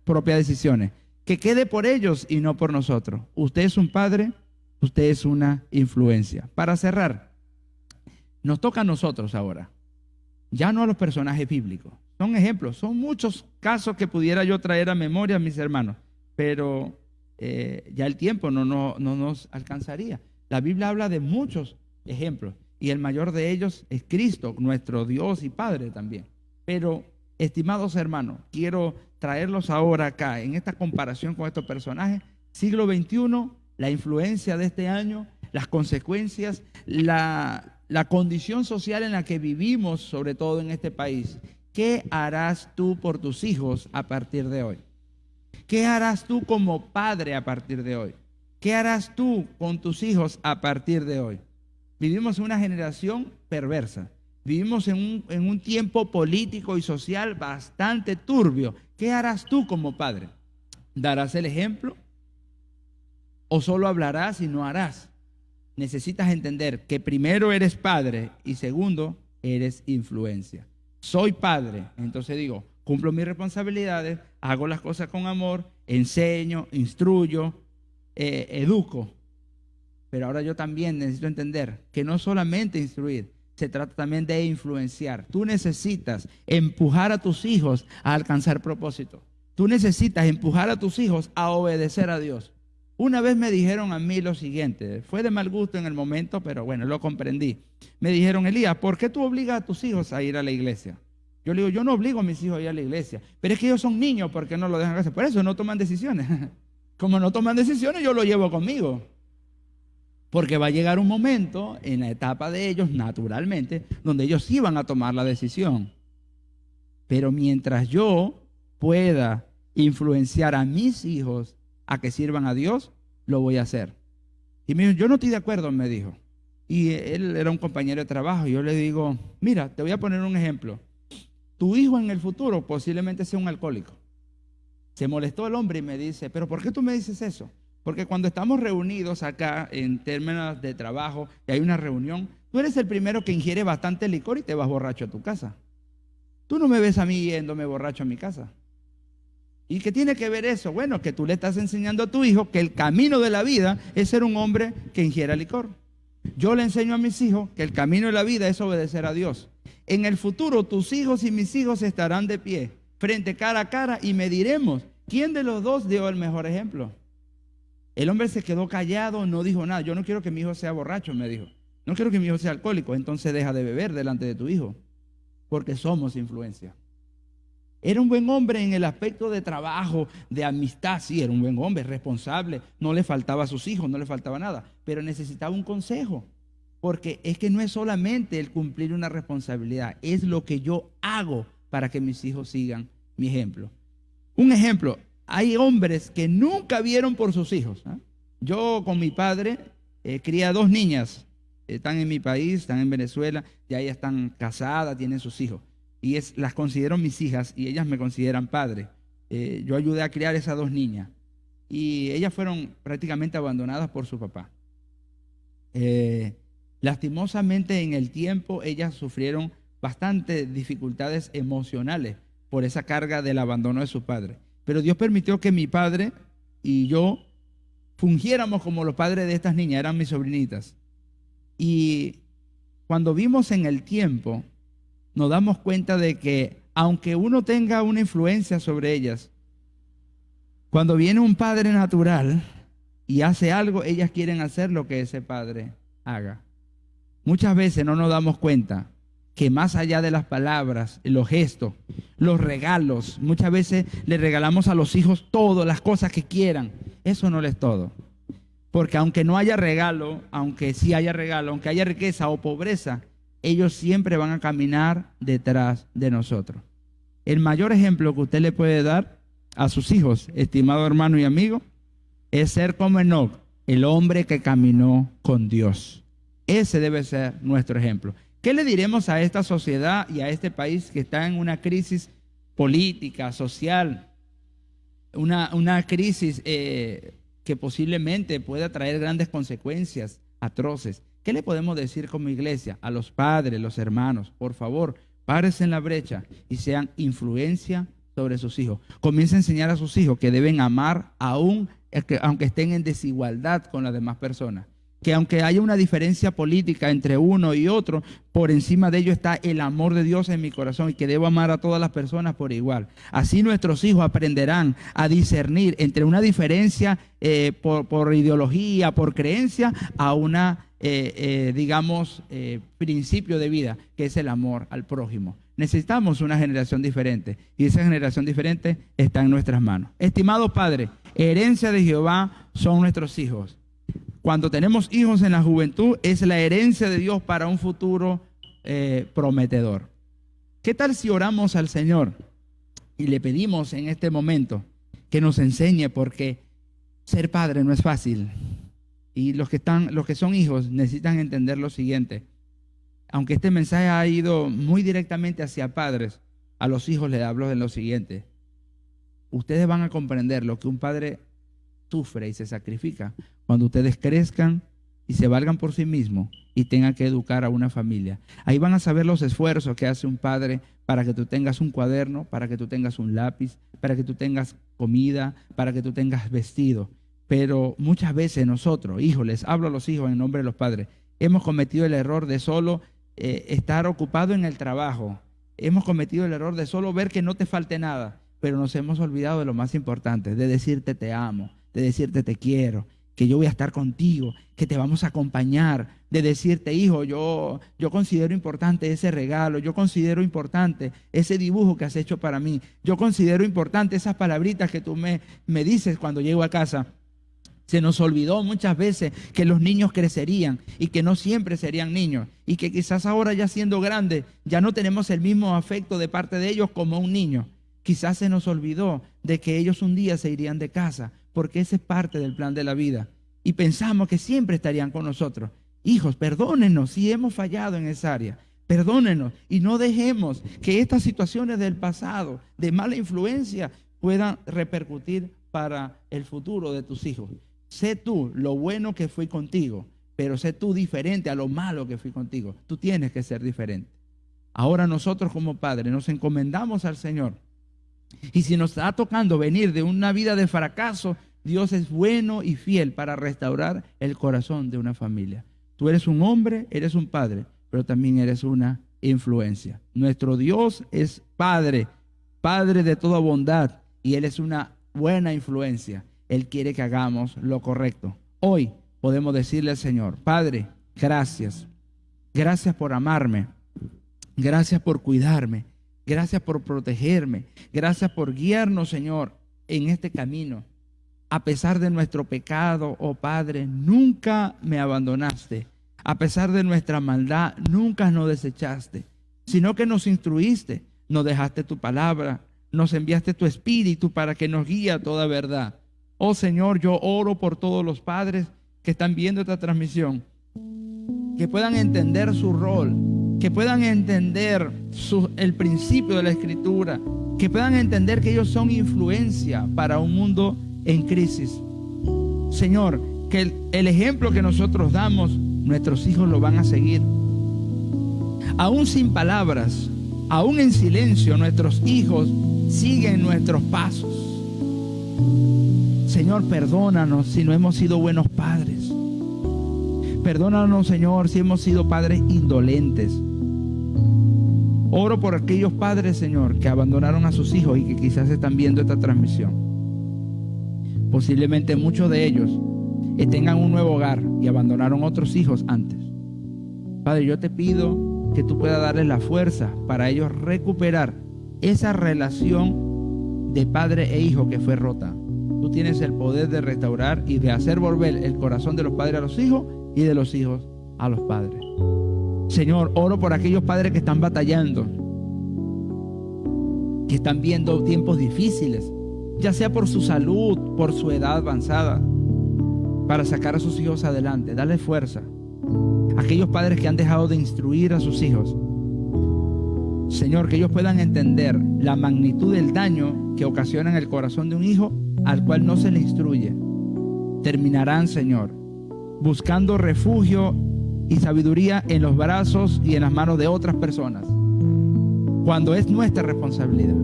propias decisiones. Que quede por ellos y no por nosotros. Usted es un padre, usted es una influencia. Para cerrar, nos toca a nosotros ahora, ya no a los personajes bíblicos. Son ejemplos, son muchos casos que pudiera yo traer a memoria, mis hermanos, pero ya el tiempo no nos alcanzaría. La Biblia habla de muchos ejemplos y el mayor de ellos es Cristo, nuestro Dios y Padre también. Pero, estimados hermanos, quiero traerlos ahora acá, en esta comparación con estos personajes, siglo XXI, la influencia de este año, las consecuencias, la condición social en la que vivimos, sobre todo en este país. ¿Qué harás tú por tus hijos a partir de hoy? ¿Qué harás tú como padre a partir de hoy? ¿Qué harás tú con tus hijos a partir de hoy? Vivimos en una generación perversa. Vivimos en un tiempo político y social bastante turbio. ¿Qué harás tú como padre? ¿Darás el ejemplo? ¿O solo hablarás y no harás? Necesitas entender que primero eres padre y segundo eres influencia. Soy padre, entonces digo, cumplo mis responsabilidades, hago las cosas con amor, enseño, instruyo, educo. Pero ahora yo también necesito entender que no solamente instruir, se trata también de influenciar. Tú necesitas empujar a tus hijos a alcanzar propósito. Tú necesitas empujar a tus hijos a obedecer a Dios. Una vez me dijeron a mí lo siguiente, fue de mal gusto en el momento, pero bueno, lo comprendí. Me dijeron, Elías, ¿por qué tú obligas a tus hijos a ir a la iglesia? Yo le digo, yo no obligo a mis hijos a ir a la iglesia, pero es que ellos son niños, ¿por qué no lo dejan hacer? Por eso no toman decisiones. Como no toman decisiones, yo lo llevo conmigo. Porque va a llegar un momento en la etapa de ellos, naturalmente, donde ellos sí van a tomar la decisión. Pero mientras yo pueda influenciar a mis hijos a que sirvan a Dios, lo voy a hacer. Y me dijo, yo no estoy de acuerdo, me dijo. Y él era un compañero de trabajo. Y yo le digo, mira, te voy a poner un ejemplo. Tu hijo en el futuro posiblemente sea un alcohólico. Se molestó el hombre y me dice, ¿pero por qué tú me dices eso? Porque cuando estamos reunidos acá en términos de trabajo y hay una reunión, tú eres el primero que ingiere bastante licor y te vas borracho a tu casa. Tú no me ves a mí yéndome borracho a mi casa. ¿Y qué tiene que ver eso? Bueno, que tú le estás enseñando a tu hijo que el camino de la vida es ser un hombre que ingiera licor. Yo le enseño a mis hijos que el camino de la vida es obedecer a Dios. En el futuro tus hijos y mis hijos estarán de pie, frente cara a cara y mediremos quién de los dos dio el mejor ejemplo. El hombre se quedó callado, no dijo nada. Yo no quiero que mi hijo sea borracho, me dijo. No quiero que mi hijo sea alcohólico. Entonces deja de beber delante de tu hijo, porque somos influencia. Era un buen hombre en el aspecto de trabajo, de amistad. Sí, era un buen hombre, responsable. No le faltaba a sus hijos, no le faltaba nada. Pero necesitaba un consejo. Porque es que no es solamente el cumplir una responsabilidad, es lo que yo hago para que mis hijos sigan mi ejemplo. Un ejemplo, hay hombres que nunca vieron por sus hijos. Yo con mi padre crié a 2 niñas. Están en mi país, están en Venezuela, ya ellas están casadas, tienen sus hijos. Y las considero mis hijas y ellas me consideran padre. Yo ayudé a criar esas 2 niñas. Y ellas fueron prácticamente abandonadas por su papá. Lastimosamente en el tiempo ellas sufrieron bastantes dificultades emocionales por esa carga del abandono de su padre. Pero Dios permitió que mi padre y yo fungiéramos como los padres de estas niñas, eran mis sobrinitas. Y cuando vimos en el tiempo, nos damos cuenta de que aunque uno tenga una influencia sobre ellas, cuando viene un padre natural y hace algo, ellas quieren hacer lo que ese padre haga. Muchas veces no nos damos cuenta que más allá de las palabras, los gestos, los regalos, muchas veces le regalamos a los hijos todo, las cosas que quieran. Eso no es todo. Porque aunque no haya regalo, aunque sí haya regalo, aunque haya riqueza o pobreza, ellos siempre van a caminar detrás de nosotros. El mayor ejemplo que usted le puede dar a sus hijos, estimado hermano y amigo, es ser como Enoc, el hombre que caminó con Dios. Ese debe ser nuestro ejemplo. ¿Qué le diremos a esta sociedad y a este país que está en una crisis política, social, una crisis que posiblemente pueda traer grandes consecuencias atroces? ¿Qué le podemos decir como iglesia a los padres, los hermanos? Por favor, párense en la brecha y sean influencia sobre sus hijos. Comiencen a enseñar a sus hijos que deben amar aunque estén en desigualdad con las demás personas. Que aunque haya una diferencia política entre uno y otro, por encima de ello está el amor de Dios en mi corazón y que debo amar a todas las personas por igual. Así nuestros hijos aprenderán a discernir entre una diferencia por ideología, por creencia, a una, principio de vida, que es el amor al prójimo. Necesitamos una generación diferente y esa generación diferente está en nuestras manos. Estimados padres, herencia de Jehová son nuestros hijos. Cuando tenemos hijos en la juventud, es la herencia de Dios para un futuro prometedor. ¿Qué tal si oramos al Señor y le pedimos en este momento que nos enseñe? Porque ser padre no es fácil. Y los que son hijos necesitan entender lo siguiente. Aunque este mensaje ha ido muy directamente hacia padres, a los hijos les hablo de lo siguiente. Ustedes van a comprender lo que un padre sufre y se sacrifica cuando ustedes crezcan y se valgan por sí mismos y tengan que educar a una familia. Ahí van a saber los esfuerzos que hace un padre para que tú tengas un cuaderno, para que tú tengas un lápiz, para que tú tengas comida, para que tú tengas vestido. Pero muchas veces nosotros, hijos, les hablo a los hijos en nombre de los padres, hemos cometido el error de solo estar ocupado en el trabajo. Hemos cometido el error de solo ver que no te falte nada, pero nos hemos olvidado de lo más importante, de decirte te amo, de decirte te quiero, que yo voy a estar contigo, que te vamos a acompañar, de decirte, hijo, yo considero importante ese regalo, yo considero importante ese dibujo que has hecho para mí, yo considero importante esas palabritas que tú me dices cuando llego a casa. Se nos olvidó muchas veces que los niños crecerían y que no siempre serían niños y que quizás ahora ya siendo grandes ya no tenemos el mismo afecto de parte de ellos como un niño. Quizás se nos olvidó de que ellos un día se irían de casa, porque ese es parte del plan de la vida. Y pensamos que siempre estarían con nosotros. Hijos, perdónenos si hemos fallado en esa área. Perdónenos y no dejemos que estas situaciones del pasado, de mala influencia, puedan repercutir para el futuro de tus hijos. Sé tú lo bueno que fui contigo, pero sé tú diferente a lo malo que fui contigo. Tú tienes que ser diferente. Ahora nosotros como padres nos encomendamos al Señor. Y si nos está tocando venir de una vida de fracaso, Dios es bueno y fiel para restaurar el corazón de una familia. Tú eres un hombre, eres un padre, pero también eres una influencia. Nuestro Dios es Padre, Padre de toda bondad, y Él es una buena influencia. Él quiere que hagamos lo correcto. Hoy podemos decirle al Señor, Padre, gracias. Gracias por amarme. Gracias por cuidarme. Gracias por protegerme. Gracias por guiarnos, Señor, en este camino. A pesar de nuestro pecado, oh Padre, nunca me abandonaste. A pesar de nuestra maldad, nunca nos desechaste, sino que nos instruiste, nos dejaste tu palabra, nos enviaste tu espíritu para que nos guíe a toda verdad. Oh Señor, yo oro por todos los padres que están viendo esta transmisión, que puedan entender su rol, que puedan entender el principio de la Escritura, que puedan entender que ellos son influencia para un mundo en crisis. Señor, que el ejemplo que nosotros damos, nuestros hijos lo van a seguir. Aún sin palabras, aún en silencio, nuestros hijos siguen nuestros pasos. Señor, perdónanos si no hemos sido buenos padres. Perdónanos, Señor, si hemos sido padres indolentes. Oro por aquellos padres, Señor, que abandonaron a sus hijos y que quizás están viendo esta transmisión. Posiblemente muchos de ellos tengan un nuevo hogar y abandonaron otros hijos antes. Padre, yo te pido que tú puedas darles la fuerza para ellos recuperar esa relación de padre e hijo que fue rota. Tú tienes el poder de restaurar y de hacer volver el corazón de los padres a los hijos y de los hijos a los padres. Señor, oro por aquellos padres que están batallando, que están viendo tiempos difíciles, ya sea por su salud, por su edad avanzada, para sacar a sus hijos adelante. Dale fuerza. Aquellos padres que han dejado de instruir a sus hijos, Señor, que ellos puedan entender la magnitud del daño que ocasiona en el corazón de un hijo al cual no se le instruye. Terminarán, Señor, buscando refugio y sabiduría en los brazos y en las manos de otras personas, cuando es nuestra responsabilidad.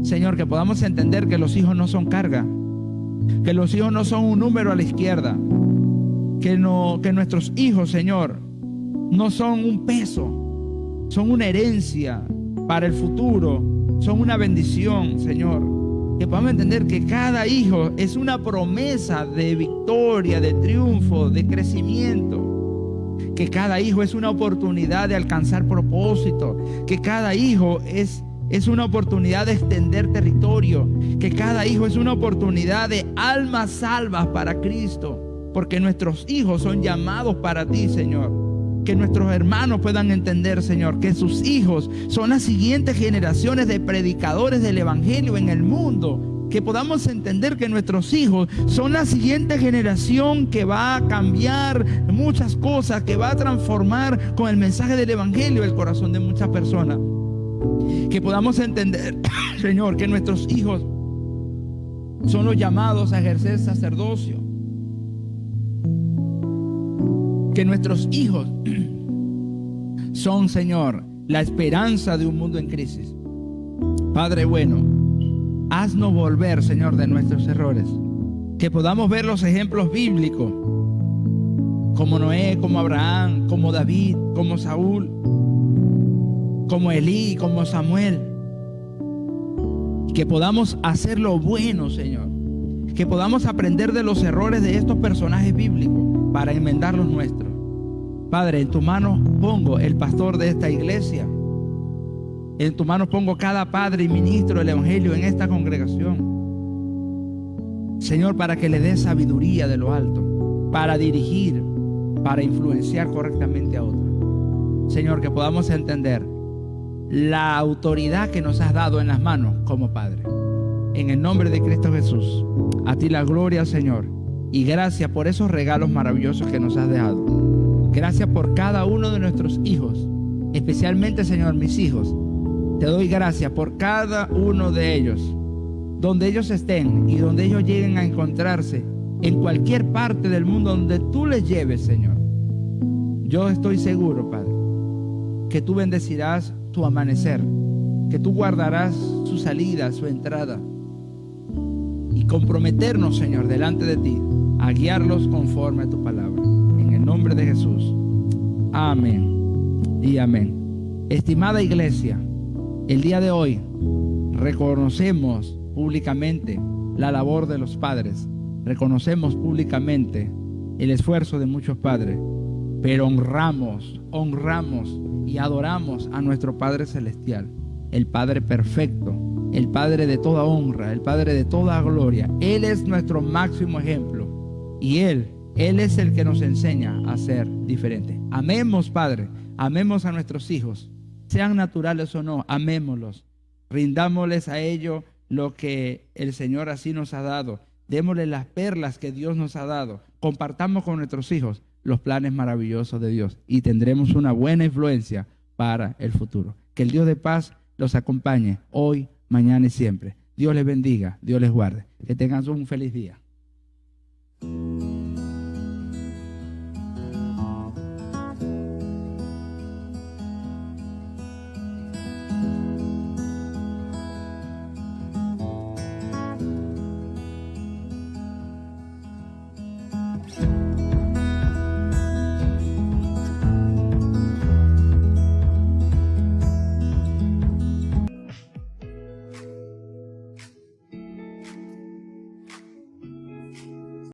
Señor, que podamos entender que los hijos no son carga, que los hijos no son un número a la izquierda, que nuestros hijos, Señor, no son un peso, son una herencia para el futuro, son una bendición, Señor. Que podamos entender que cada hijo es una promesa de victoria, de triunfo, de crecimiento. Que cada hijo es una oportunidad de alcanzar propósito. Que cada hijo es una oportunidad de extender territorio. Que cada hijo es una oportunidad de almas salvas para Cristo. Porque nuestros hijos son llamados para ti, Señor. Que nuestros hermanos puedan entender, Señor, que sus hijos son las siguientes generaciones de predicadores del Evangelio en el mundo. Que podamos entender que nuestros hijos son la siguiente generación que va a cambiar muchas cosas, que va a transformar con el mensaje del Evangelio el corazón de muchas personas. Que podamos entender, Señor, que nuestros hijos son los llamados a ejercer sacerdocio. Que nuestros hijos son, Señor, la esperanza de un mundo en crisis. Padre bueno, haznos volver, Señor, de nuestros errores. Que podamos ver los ejemplos bíblicos, como Noé, como Abraham, como David, como Saúl, como Elí, como Samuel. Y que podamos hacer lo bueno, Señor. Que podamos aprender de los errores de estos personajes bíblicos para enmendar los nuestros. Padre, en tu mano pongo el pastor de esta iglesia. En tu mano pongo cada padre y ministro del Evangelio en esta congregación. Señor, para que le dé sabiduría de lo alto, para dirigir, para influenciar correctamente a otros. Señor, que podamos entender la autoridad que nos has dado en las manos como Padre. En el nombre de Cristo Jesús, a ti la gloria, Señor, y gracias por esos regalos maravillosos que nos has dejado. Gracias por cada uno de nuestros hijos, especialmente, Señor, mis hijos. Te doy gracias por cada uno de ellos, donde ellos estén y donde ellos lleguen a encontrarse, en cualquier parte del mundo donde tú les lleves, Señor. Yo estoy seguro, Padre, que tú bendecirás su amanecer, que tú guardarás su salida, su entrada, y comprometernos, Señor, delante de ti, a guiarlos conforme a tu palabra. En el nombre de Jesús. Amén y amén. Estimada iglesia, el día de hoy reconocemos públicamente la labor de los padres. Reconocemos públicamente el esfuerzo de muchos padres, pero honramos y adoramos a nuestro Padre Celestial, el Padre perfecto, el Padre de toda honra, el Padre de toda gloria. Él es nuestro máximo ejemplo y Él es el que nos enseña a ser diferentes. Amemos, Padre, amemos a nuestros hijos, sean naturales o no, amémoslos. Rindámosles a ellos lo que el Señor así nos ha dado. Démosles las perlas que Dios nos ha dado. Compartamos con nuestros hijos los planes maravillosos de Dios y tendremos una buena influencia para el futuro. Que el Dios de paz los acompañe hoy, mañana y siempre. Dios les bendiga, Dios les guarde. Que tengan un feliz día.